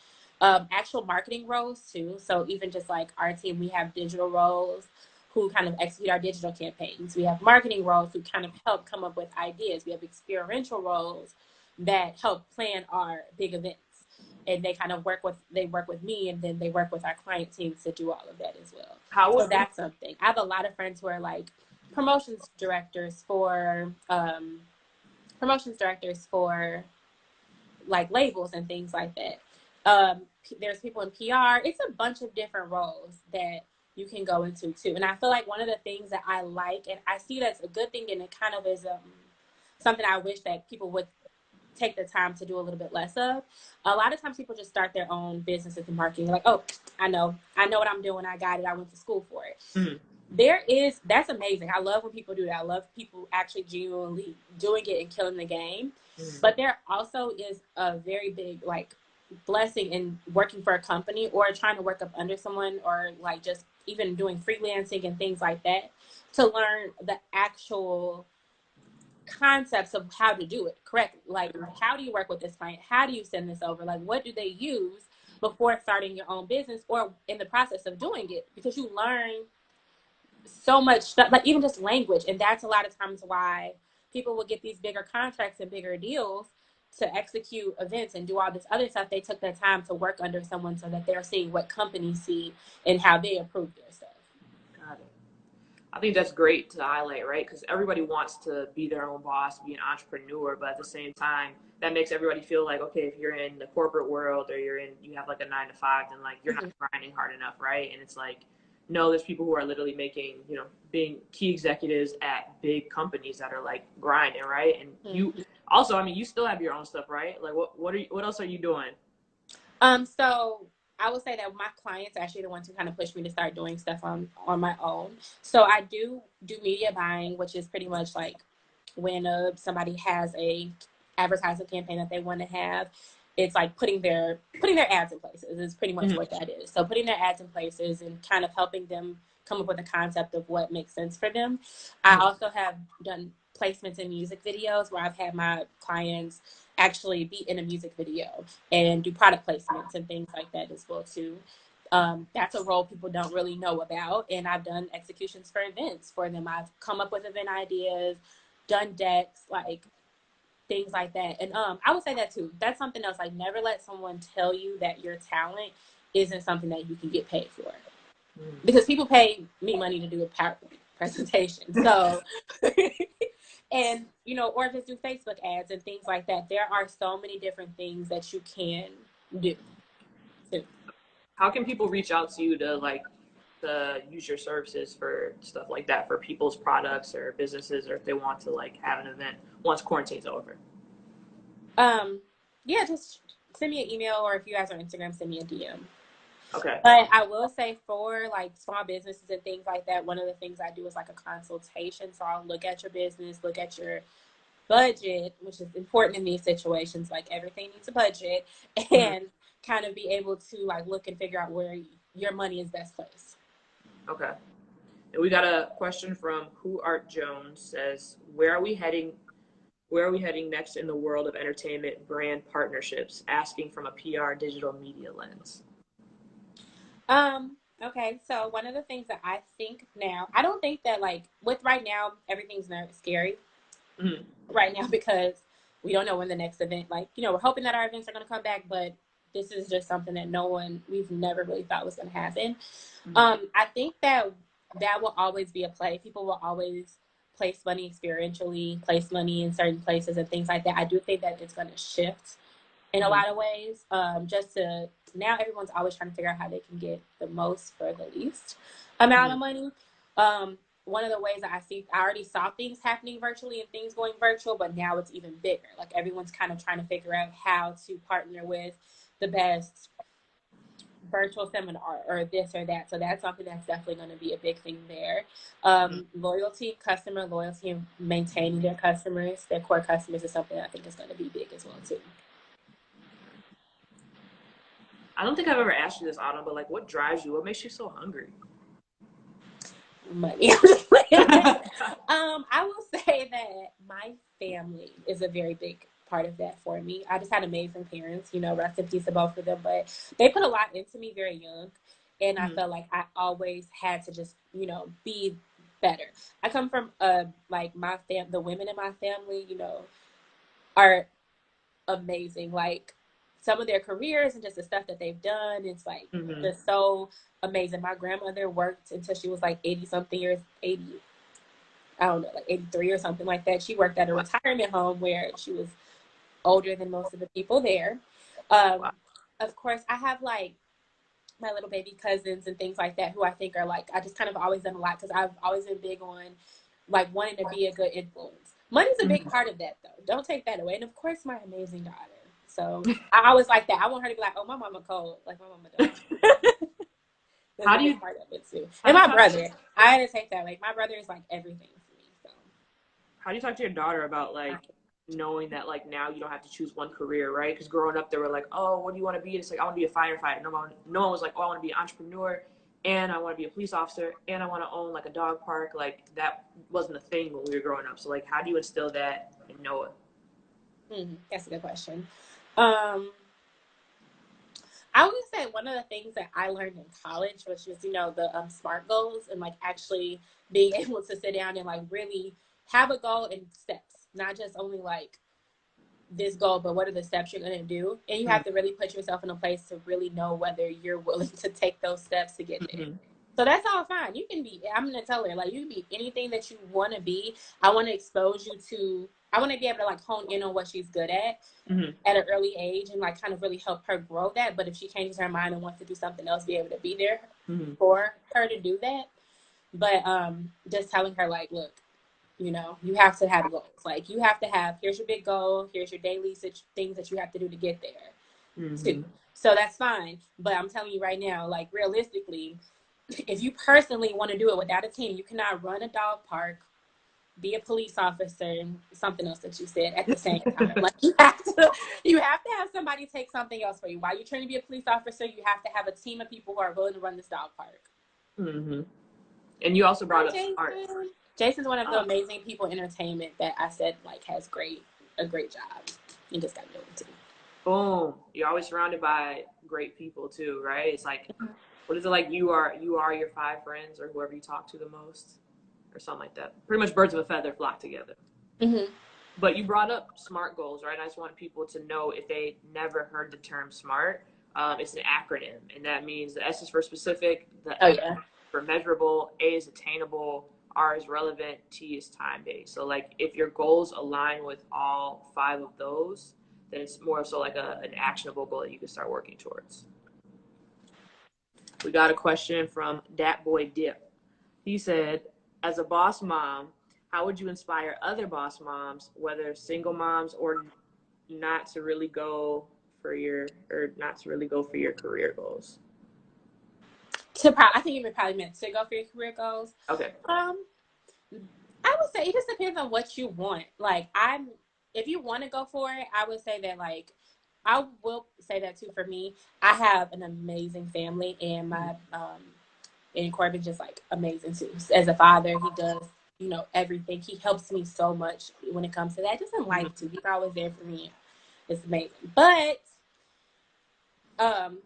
Speaker 2: Actual marketing roles too. So even just like our team, we have digital roles who kind of execute our digital campaigns. We have marketing roles who kind of help come up with ideas. We have experiential roles that help plan our big events. And they kind of work with me, and then they work with our client teams to do all of that as well. So that's something. I have a lot of friends who are like promotions directors for like labels and things like that. There's people in PR. It's a bunch of different roles that you can go into too. And I feel like one of the things that I like, and I see that's a good thing, and it kind of is something I wish that people would take the time to do a little bit less of. A lot of times people just start their own businesses and marketing. Like, oh, I know what I'm doing. I got it. I went to school for it. That's amazing. I love when people do that. I love people actually genuinely doing it and killing the game. But there also is a very big like blessing in working for a company or trying to work up under someone, or like just even doing freelancing and things like that, to learn the actual concepts of how to do it correctly. Like, how do you work with this client? How do you send this over? Like, what do they use before starting your own business or in the process of doing it? Because you learn so much stuff, like even just language. And that's a lot of times why people will get these bigger contracts and bigger deals to execute events and do all this other stuff. They took their time to work under someone so that they're seeing what companies see and how they approve their stuff.
Speaker 1: Got it. I think that's great to highlight, right? Because everybody wants to be their own boss, be an entrepreneur, but at the same time, that makes everybody feel like, okay, if you're in the corporate world or you have like a 9 to 5, then like you're not grinding hard enough, right? And it's like, no, there's people who are literally making, being key executives at big companies that are like grinding, right? And you also, I mean, you still have your own stuff, right? Like, what else are you doing?
Speaker 2: So I would say that my clients are actually the ones who kind of push me to start doing stuff on my own. So I do media buying, which is pretty much like when somebody has a advertising campaign that they want to have. It's like putting their ads in places is pretty much what that is. So putting their ads in places and kind of helping them come up with a concept of what makes sense for them. I also have done placements in music videos where I've had my clients actually be in a music video and do product placements and things like that as well too. That's a role people don't really know about, and I've done executions for events for them. I've come up with event ideas, done decks, like things like that. And I would say that too. That's something else. Like, never let someone tell you that your talent isn't something that you can get paid for, because people pay me money to do a PowerPoint presentation. So and or just do Facebook ads and things like that. There are so many different things that you can do too.
Speaker 1: How can people reach out to you to like to use your services for stuff like that, for people's products or businesses, or if they want to like have an event once quarantine's over?
Speaker 2: Yeah, just send me an email, or if you guys are on Instagram, send me a DM.
Speaker 1: Okay.
Speaker 2: But I will say for like small businesses and things like that, one of the things I do is like a consultation. So I'll look at your business, look at your budget, which is important in these situations. Like everything needs a budget, and kind of be able to like look and figure out where your money is best placed.
Speaker 1: Okay. And we got a question from Who Art Jones says, where are we heading? Where are we heading next in the world of entertainment brand partnerships? Asking from a PR digital media lens.
Speaker 2: Okay, so one of the things that I think now, I don't think that like with right now, everything's not scary right now because we don't know when the next event, like, you know, we're hoping that our events are going to come back, but this is just something that we've never really thought was going to happen. I think that will always be a play. People will always place money experientially, place money in certain places and things like that. I do think that it's going to shift in a lot of ways. Just to now, everyone's always trying to figure out how they can get the most for the least amount of money. One of the ways that I already saw things happening virtually and things going virtual, but now it's even bigger. Like everyone's kind of trying to figure out how to partner with the best virtual seminar or this or that. So that's something that's definitely going to be a big thing there. Loyalty, customer loyalty, and maintaining their customers, their core customers, is something I think is going to be big as well too.
Speaker 1: I don't think I've ever asked you this, Autumn, but like, what drives you? What makes you so hungry?
Speaker 2: Money. I will say that my family is a very big part of that for me. I just had amazing parents, you know, rest in peace to both of them, but they put a lot into me very young, and I felt like I always had to just, you know, be better. I come from like the women in my family, you know, are amazing. Like some of their careers and just the stuff that they've done, it's like just so amazing. My grandmother worked until she was like 80 something years, 80, I don't know, like 83 or something like that. She worked at a retirement home where she was older than most of the people there. Of course, I have like my little baby cousins and things like that who I think are like, I just kind of always done a lot because I've always been big on like wanting to be a good influence. Money's a big part of that though. Don't take that away. And of course, my amazing daughter. So I always like that. I want her to be like, oh, my mama cold, like my mama does. How do you part of it too? And my brother, I had to take that. Like my brother is like everything for me. So
Speaker 1: how do you talk to your daughter about like knowing that like now you don't have to choose one career, right? Because growing up, they were like, oh, what do you want to be? And it's like, I want to be a firefighter. No one was like, oh, I want to be an entrepreneur, and I want to be a police officer, and I want to own like a dog park. Like that wasn't a thing when we were growing up. So like, how do you instill that in Noah?
Speaker 2: That's a good question. I would say one of the things that I learned in college, which was, you know, the SMART goals, and like actually being able to sit down and like really have a goal and steps, not just only like this goal, but what are the steps you're going to do? And you have to really put yourself in a place to really know whether you're willing to take those steps to get there. So that's all fine. You can be, I'm going to tell her, like, you can be anything that you want to be. I want to expose you to, I want to be able to like hone in on what she's good at an early age and like kind of really help her grow that. But if she changes her mind and wants to do something else, be able to be there for her to do that. But just telling her like, look, you know, you have to have goals. Like you have to have, here's your big goal. Here's your daily things that you have to do to get there too. So that's fine. But I'm telling you right now, like realistically, if you personally want to do it without a team, you cannot run a dog park, be a police officer, and something else that you said at the same time. Like you have to have somebody take something else for you. While you're trying to be a police officer, you have to have a team of people who are willing to run this dog park.
Speaker 1: And you also brought up art.
Speaker 2: Jason's one of the amazing people in entertainment that I said like has a great job. You just got to know him too.
Speaker 1: Boom. You're always surrounded by great people too, right? It's like, what is it like? You are your 5 friends or whoever you talk to the most, or something like that. Pretty much birds of a feather flock together. But you brought up SMART goals, right? I just want people to know if they never heard the term SMART, it's an acronym, and that means the S is for specific, the M is for measurable, A is attainable, R is relevant, T is time-based. So like if your goals align with all 5 of those, then it's more so like an actionable goal that you can start working towards. We got a question from Dat Boy Dip. He said, as a boss mom, how would you inspire other boss moms, whether single moms or not to really go for your career goals?
Speaker 2: I think you probably meant to go for your career goals.
Speaker 1: Okay.
Speaker 2: I would say it just depends on what you want. Like if you want to go for it, I would say that like I will say that too. For me, I have an amazing family, and my and Corbin's just like amazing too. As a father, he does everything. He helps me so much when it comes to that. Just in life too. He's always there for me. It's amazing. But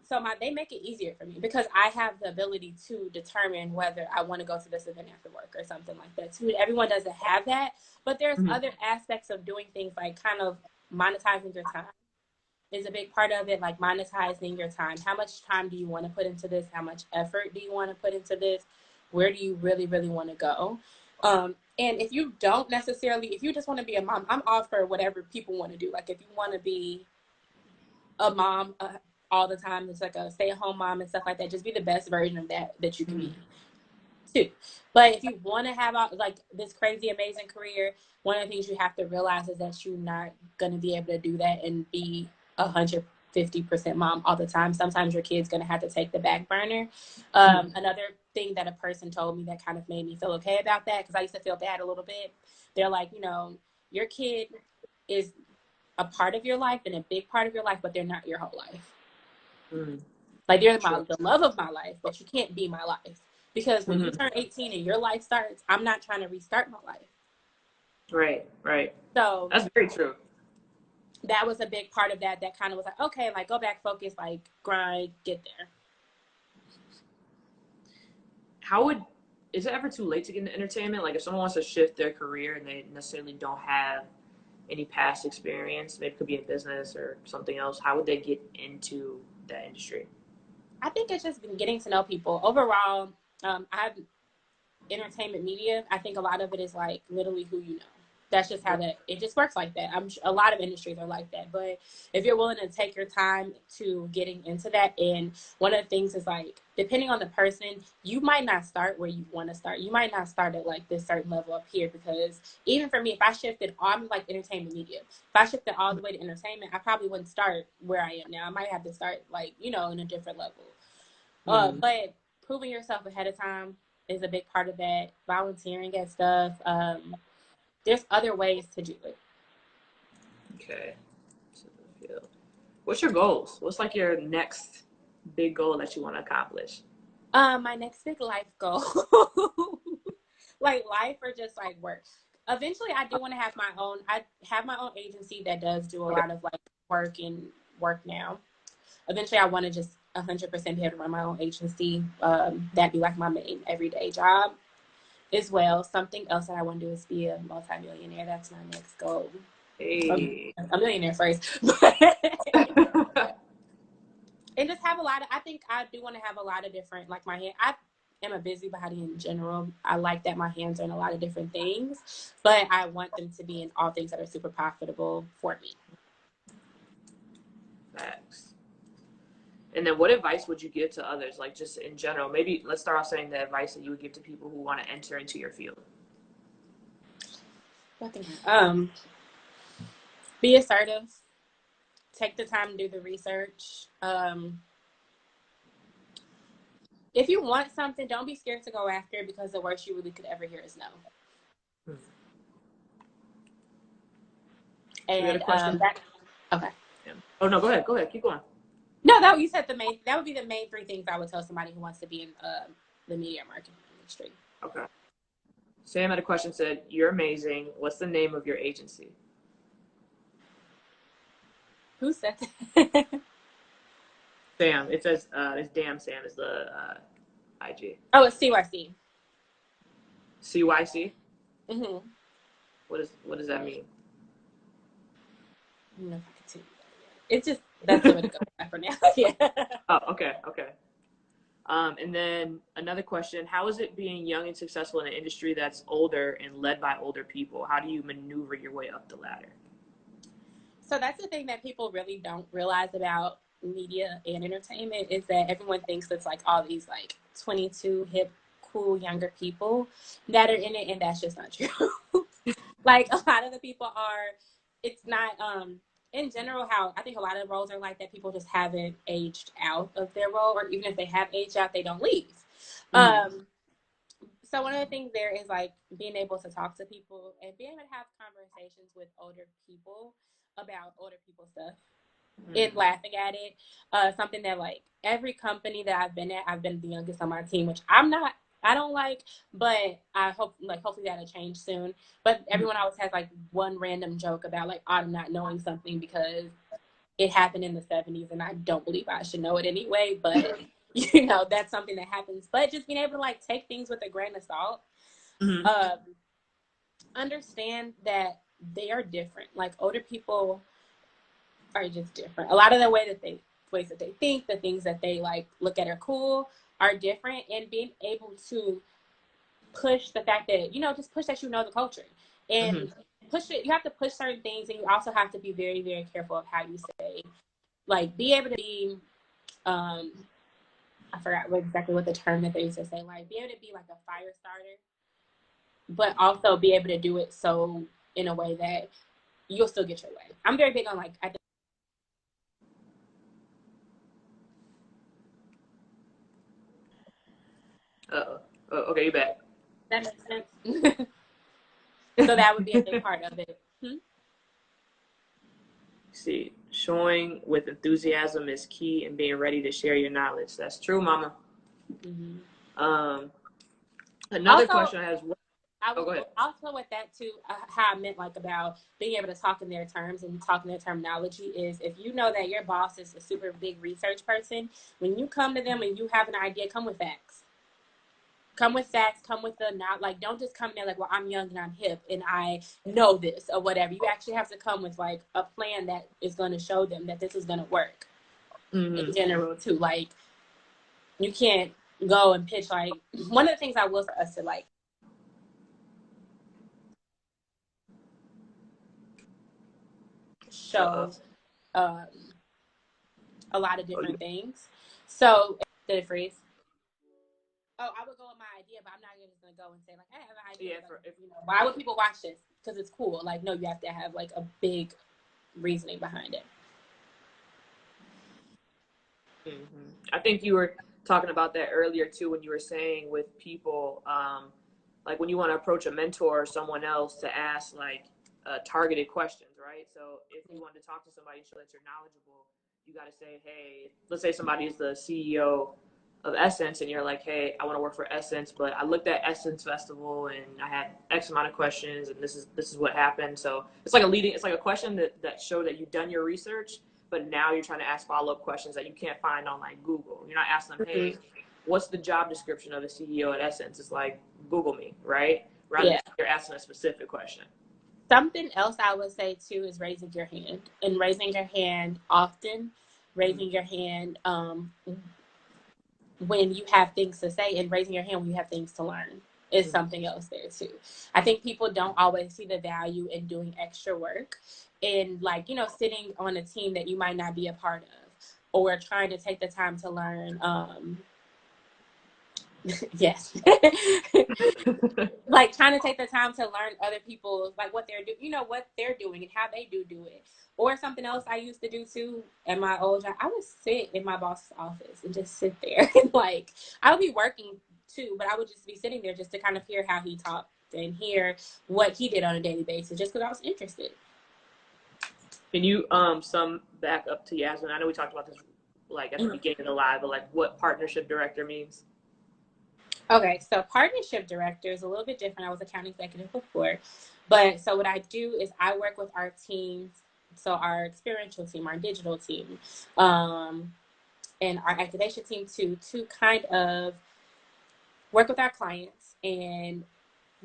Speaker 2: so they make it easier for me because I have the ability to determine whether I want to go to this event after work or something like that too. Everyone doesn't have that, but there's other aspects of doing things like kind of monetizing your time is a big part of it, like monetizing your time. How much time do you want to put into this? How much effort do you want to put into this? Where do you really, really want to go? And if you don't necessarily, if you just want to be a mom, I'm all for whatever people want to do. Like if you want to be a mom all the time, it's like a stay-at-home mom and stuff like that, just be the best version of that you can be too. But if you want to have like this crazy amazing career, one of the things you have to realize is that you're not going to be able to do that and be 150% mom all the time. Sometimes your kid's going to have to take the back burner. Another thing that a person told me that kind of made me feel okay about that, because I used to feel bad a little bit. They're like, your kid is a part of your life and a big part of your life, but they're not your whole life. Like they're the love of my life, but you can't be my life. Because when you turn 18 and your life starts, I'm not trying to restart my life.
Speaker 1: Right.
Speaker 2: So
Speaker 1: that's very true.
Speaker 2: That was a big part of that kind of was like, okay, like go back, focus, like grind, get there.
Speaker 1: Is it ever too late to get into entertainment? Like if someone wants to shift their career and they necessarily don't have any past experience, maybe it could be in business or something else, how would they get into that industry?
Speaker 2: I think it's just been getting to know people. Overall, I've entertainment media. I think a lot of it is like literally who you know. That's just how it just works like that. A lot of industries are like that. But if you're willing to take your time to getting into that, and one of the things is like, depending on the person, you might not start where you want to start. You might not start at like this certain level up here, because even for me, if I shifted, I'm like entertainment media. If I shifted all the way to entertainment, I probably wouldn't start where I am now. I might have to start like, in a different level. But proving yourself ahead of time is a big part of that. Volunteering and stuff. There's other ways to do it.
Speaker 1: Okay. What's your goals? What's like your next big goal that you want to accomplish?
Speaker 2: My next big life goal, like life or just like work. Eventually, I do want to have my own. I have my own agency that does do a lot of like work now. Eventually, I want to just 100% be able to run my own agency. That'd be like my main everyday job as well. Something else that I want to do is be a multimillionaire. That's my next goal.
Speaker 1: Hey.
Speaker 2: A millionaire first. And just have I think I do want to have a lot of different, like I am a busybody in general. I like that my hands are in a lot of different things, but I want them to be in all things that are super profitable for me.
Speaker 1: Facts. And then what advice would you give to others, like just in general? Maybe let's start off saying the advice that you would give to people who want to enter into your field.
Speaker 2: Be assertive. Take the time to do the research. If you want something, don't be scared to go after it, because the worst you really could ever hear is no. And okay.
Speaker 1: Yeah. Oh no, go ahead, keep going.
Speaker 2: No, you said that would be the main three things I would tell somebody who wants to be in the media marketing industry.
Speaker 1: Okay. Sam had a question, said, you're amazing. What's the name of your agency?
Speaker 2: Who said that?
Speaker 1: Sam. It says, it's Damn Sam is the IG.
Speaker 2: Oh, it's CYC.
Speaker 1: CYC?
Speaker 2: Mm-hmm.
Speaker 1: What does that mean?
Speaker 2: I don't know if I can tell you that. It's just, that's the way to go for now. Yeah.
Speaker 1: Oh, okay. And then another question, how is it being young and successful in an industry that's older and led by older people? How do you maneuver your way up the ladder?
Speaker 2: So that's the thing that people really don't realize about media and entertainment is that everyone thinks it's like all these like 22 hip, cool, younger people that are in it, and that's just not true. Like a lot of the people are, it's not, in general, how I think a lot of roles are like that. People just haven't aged out of their role, or even if they have aged out, they don't leave. So one of the things there is like being able to talk to people and being able to have conversations with older people about older people stuff and laughing at it. Something that like every company that I've been at, I've been the youngest on my team, which I don't like, but I hope like hopefully that'll change soon. But everyone always has like one random joke about like Autumn not knowing something because it happened in the 70s and I don't believe I should know it anyway, but you know, that's something that happens. But just being able to like take things with a grain of salt, understand that they are different. Like older people are just different. A lot of the ways that they think, the things that they like look at are cool are different, and being able to push the fact that, you know, just push that you know the culture and push it. You have to push certain things, and you also have to be very, very careful of how you say, like, be able to be, I forgot exactly what the term that they used to say, like, be able to be like a fire starter, but also be able to do it so in a way that you'll still get your way. I'm very big on like, I think.
Speaker 1: Okay, you back.
Speaker 2: That makes sense. So that would be a big part of it.
Speaker 1: See, showing with enthusiasm is key and being ready to share your knowledge. That's true, Mama. Another
Speaker 2: Also,
Speaker 1: question I have.
Speaker 2: I
Speaker 1: Go
Speaker 2: would
Speaker 1: ahead.
Speaker 2: also with that too, how I meant like about being able to talk in their terms and talking their terminology is if you know that your boss is a super big research person, when you come to them and you have an idea, come with facts. Come with facts, come with the not like don't just come there like, well, I'm young and I'm hip and I know this or whatever. You actually have to come with like a plan that is going to show them that this is going to work in general too. Like you can't go and pitch like one of the things I will for us to like show a lot of different things. So did it freeze? Oh, I would go with my idea, but I'm not just gonna go and say like I have an idea.
Speaker 1: Yeah,
Speaker 2: like, you know, why would people watch this? Because it's cool. Like, no, you have to have like a big reasoning behind it.
Speaker 1: I think you were talking about that earlier too when you were saying with people, like when you want to approach a mentor or someone else to ask like targeted questions, right? So if you want to talk to somebody and show that you're knowledgeable, you got to say, hey, let's say somebody is the CEO of Essence and you're like, hey, I want to work for Essence, but I looked at Essence Festival and I had X amount of questions and this is what happened. So it's like a question that showed that you've done your research, but now you're trying to ask follow-up questions that you can't find on like Google. You're not asking them, hey, what's the job description of a CEO at Essence? It's like, Google me, right? Rather than you're asking a specific question.
Speaker 2: Something else I would say too is raising your hand, and raising your hand often, raising your hand when you have things to say, and raising your hand when you have things to learn is something else there too. I think people don't always see the value in doing extra work and like, you know, sitting on a team that you might not be a part of or trying to take the time to learn. Yes. Like trying to take the time to learn other people, like what they're doing, you know, what they're doing and how they do it. Or something else I used to do too at my old job, I would sit in my boss's office and just sit there. And like, I would be working too, but I would just be sitting there just to kind of hear how he talked and hear what he did on a daily basis, just because I was interested.
Speaker 1: Can you sum back up to Yasmin? I know we talked about this like at the beginning of the live, but like what partnership director means?
Speaker 2: Okay, so partnership director is a little bit different. I was account executive before. But so what I do is I work with our teams, so our experiential team, our digital team, and our activation team to kind of work with our clients and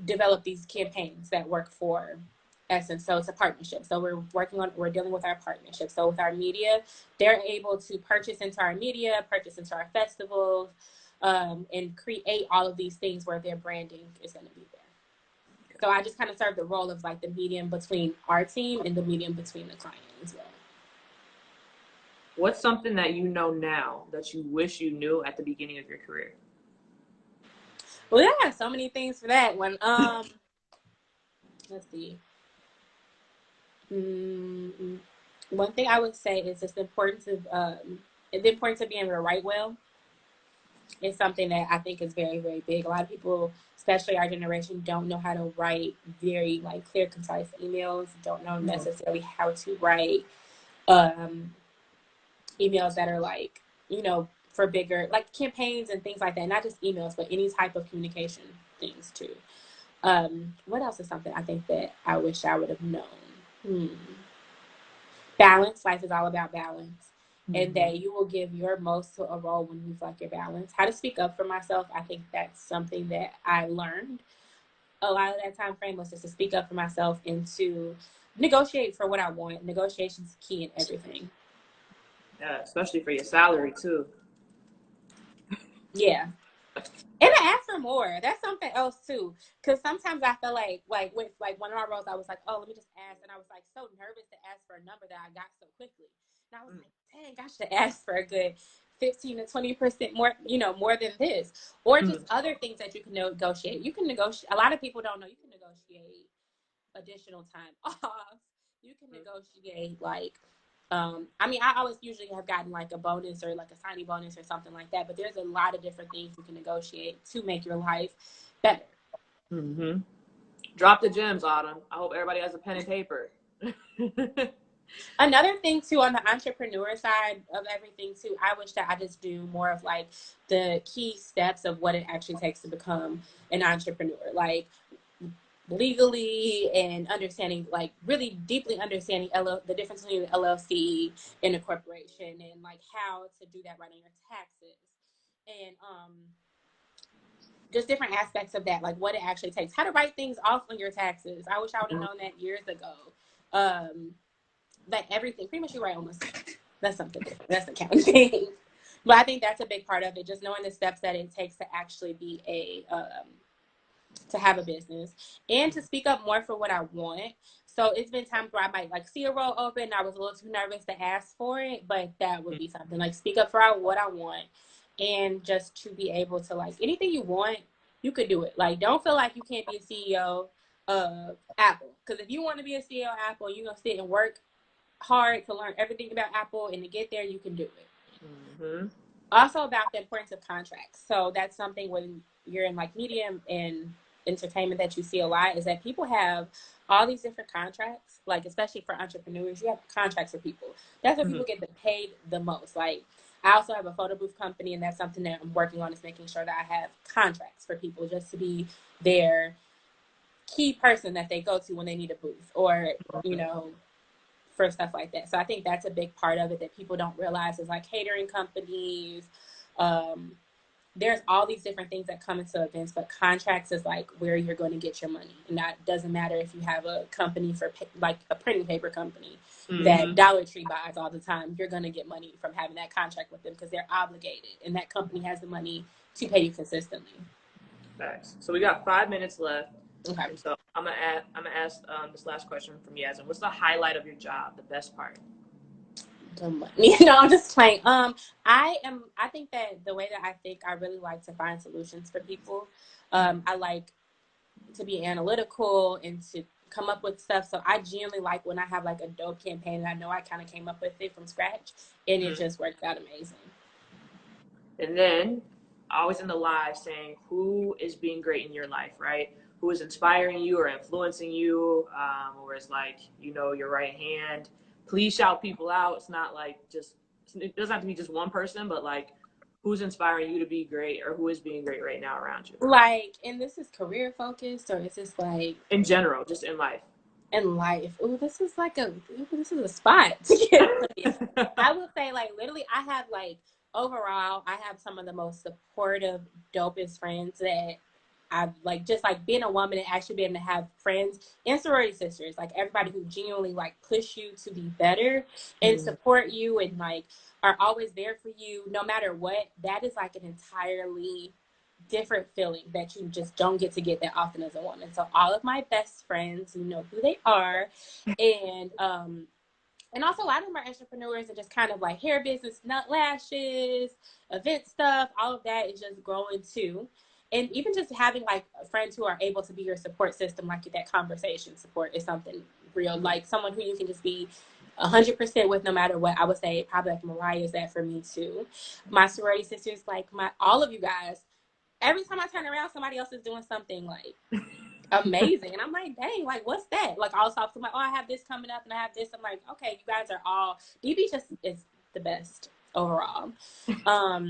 Speaker 2: develop these campaigns that work for Essence. So it's a partnership. So we're dealing with our partnership. So with our media, they're able to purchase into our media, purchase into our festivals, and create all of these things where their branding is going to be there. So I just kind of serve the role of like the medium between our team and the medium between the client as well.
Speaker 1: What's something that you know now that you wish you knew at the beginning of your career?
Speaker 2: Well, I have so many things for that one. Let's see. One thing I would say is just the importance of being able to write well is something that I think is very, very big. A lot of people, especially our generation, don't know how to write very like clear, concise emails. Don't know necessarily how to write emails that are like, for bigger like campaigns and things like that. Not just emails, but any type of communication things too. What else is something I think that I wish I would have known? Balance. Life is all about balance. And that you will give your most to a role when you feel like you're balanced. How to speak up for myself, I think that's something that I learned. A lot of that time frame was just to speak up for myself and to negotiate for what I want. Negotiation's is key in everything.
Speaker 1: Yeah, especially for your salary too.
Speaker 2: Yeah. And I ask for more. That's something else too. Because sometimes I feel like with like one of my roles, I was like, oh, let me just ask. And I was like so nervous to ask for a number that I got so quickly. And I was like, dang, I should ask for a good 15 to 20% more, more than this. Or just other things that you can negotiate. You can negotiate. A lot of people don't know you can negotiate additional time off. You can negotiate like I always usually have gotten like a bonus or like a signing bonus or something like that, but there's a lot of different things you can negotiate to make your life better.
Speaker 1: Drop the gems, Autumn. I hope everybody has a pen and paper.
Speaker 2: Another thing too, on the entrepreneur side of everything too, I wish that I just do more of like the key steps of what it actually takes to become an entrepreneur. Like legally and understanding, like really deeply understanding the difference between an LLC and a corporation, and like how to do that right on your taxes, and just different aspects of that, like what it actually takes, how to write things off on your taxes. I wish I would have known that years ago. Like everything, pretty much you write almost. That's something different. That's accounting. But I think that's a big part of it, just knowing the steps that it takes to actually be to have a business and to speak up more for what I want. So it's been times where I might like see a role open. I was a little too nervous to ask for it, but that would be something like speak up for what I want, and just to be able to like anything you want, you could do it. Like don't feel like you can't be a CEO of Apple, because if you want to be a CEO of Apple, you're gonna sit and work hard to learn everything about Apple, and to get there, you can do it. Also about the importance of contracts. So that's something when you're in like media and entertainment that you see a lot, is that people have all these different contracts, like especially for entrepreneurs, you have contracts for people. That's where people get paid the most. Like I also have a photo booth company, and that's something that I'm working on, is making sure that I have contracts for people just to be their key person that they go to when they need a booth, or for stuff like that. So I think that's a big part of it that people don't realize, is like catering companies. There's all these different things that come into events, but contracts is like where you're going to get your money. And that doesn't matter if you have a company for like a printing paper company that Dollar Tree buys all the time. You're going to get money from having that contract with them because they're obligated, and that company has the money to pay you consistently.
Speaker 1: Thanks. So we got 5 minutes left.
Speaker 2: Okay.
Speaker 1: And so I'm gonna ask this last question from Yasmin. What's the highlight of your job? The best part?
Speaker 2: The money. No, I'm just playing. I think that the way that I think, I really like to find solutions for people. I like to be analytical and to come up with stuff. So I genuinely like when I have like a dope campaign and I know I kind of came up with it from scratch, and it just worked out amazing.
Speaker 1: And then always in the live saying who is being great in your life, right? Who is inspiring you or influencing you, or is like, your right hand. Please shout people out. It's not like it doesn't have to be just one person, but like who's inspiring you to be great, or who is being great right now around you.
Speaker 2: Like, and this is career focused, or is this like
Speaker 1: in general, just in life?
Speaker 2: In life. Ooh, this is a spot to get. I would say like literally I have like overall I have some of the most supportive, dopest friends that I've like, just like being a woman and actually being able to have friends and sorority sisters, like everybody who genuinely like push you to be better and support you and like are always there for you no matter what. That is like an entirely different feeling that you just don't get to get that often as a woman. So all of my best friends, you know who they are, and And also a lot of them are entrepreneurs and just kind of like hair business, nut lashes, event stuff. All of that is just growing too. And even just having like friends who are able to be your support system, like that conversation support is something real. Like someone who you can just be 100% with no matter what. I would say probably like Mariah is that for me too. My sorority sisters, like all of you guys, every time I turn around, somebody else is doing something like amazing. And I'm like, dang, like, what's that? Like, I'll talk to them, like, oh, I have this coming up and I have this. I'm like, okay, you guys are all, DB just is the best overall. Let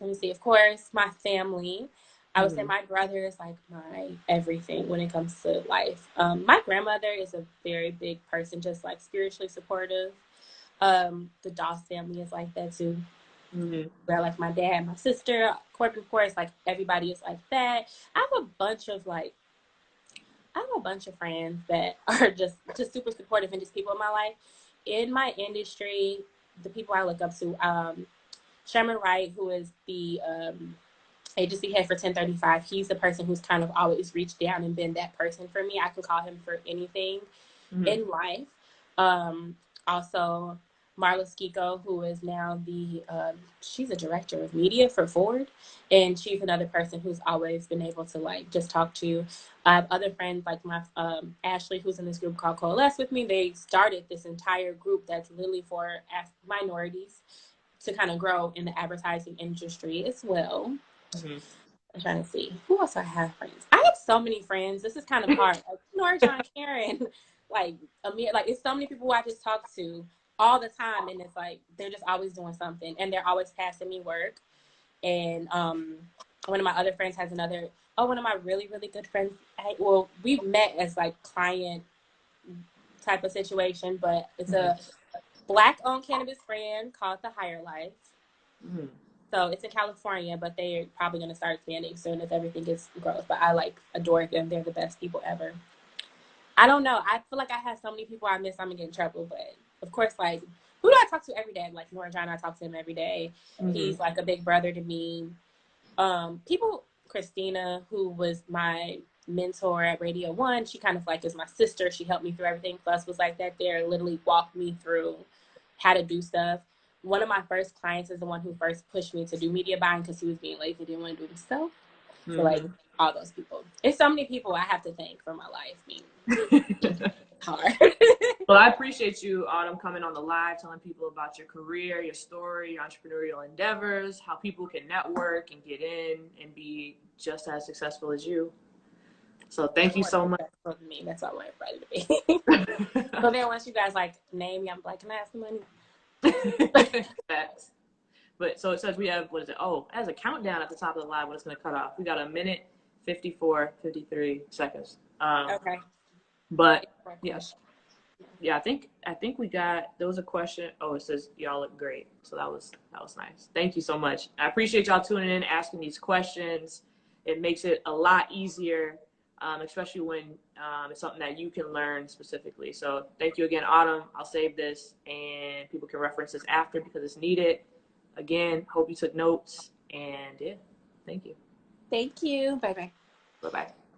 Speaker 2: me see, of course, my family. I would say my brother is like my everything when it comes to life. My grandmother is a very big person, just like spiritually supportive. The Doss family is like that too. Where like my dad, my sister, Corbin, of course, like everybody is like that. I have a bunch of friends that are just super supportive and just people in my life. In my industry, the people I look up to, Sherman Wright, who is the agency head for 1035, he's the person who's kind of always reached down and been that person for me. I can call him for anything in life. Also, Marla Skiko, who is now she's a director of media for Ford, and she's another person who's always been able to like just talk to. I have other friends like my Ashley, who's in this group called Coalesce with me. They started this entire group that's literally for minorities to kind of grow in the advertising industry as well. I'm trying to see who else I have friends. I have so many friends. This is kind of hard. Like Nora, John, Karen, like Amir, like it's so many people who I just talk to all the time, and it's like they're just always doing something, and they're always passing me work. And one of my other friends has one of my really really good friends. We met as like client type of situation, but it's a Black-owned cannabis brand called The Higher Life. So it's in California, but they're probably going to start expanding soon as everything gets growth. But I like adore them. They're the best people ever. I don't know. I feel like I have so many people I miss. I'm going to get in trouble. But of course, like, who do I talk to every day? Like Nora John, I talk to him every day. He's like a big brother to me. Christina, who was my mentor at Radio 1, she kind of like is my sister. She helped me through everything. Plus was like that there, literally walked me through how to do stuff. One of my first clients is the one who first pushed me to do media buying because he was being lazy, didn't want to do it himself. So like all those people. It's so many people I have to thank for my life being hard.
Speaker 1: Well, I appreciate you, Autumn, coming on the live, telling people about your career, your story, your entrepreneurial endeavors, how people can network and get in and be just as successful as you. So thank you so much.
Speaker 2: That's all I wanted to be. So then once you guys like name me, I'm like, can I have some money?
Speaker 1: Facts. But so it says we have, what is it? Oh, it has a countdown at the top of the live when it's going to cut off. We got 1 minute, 54, 53 seconds.
Speaker 2: Okay.
Speaker 1: But yes. Yeah, I think we got, there was a question. Oh, it says y'all look great. So that was nice. Thank you so much. I appreciate y'all tuning in, asking these questions. It makes it a lot easier, especially when it's something that you can learn specifically. So thank you again, Autumn. I'll save this and people can reference this after because it's needed. Again, hope you took notes, and yeah, thank you.
Speaker 2: Thank you. Bye-bye.
Speaker 1: Bye-bye.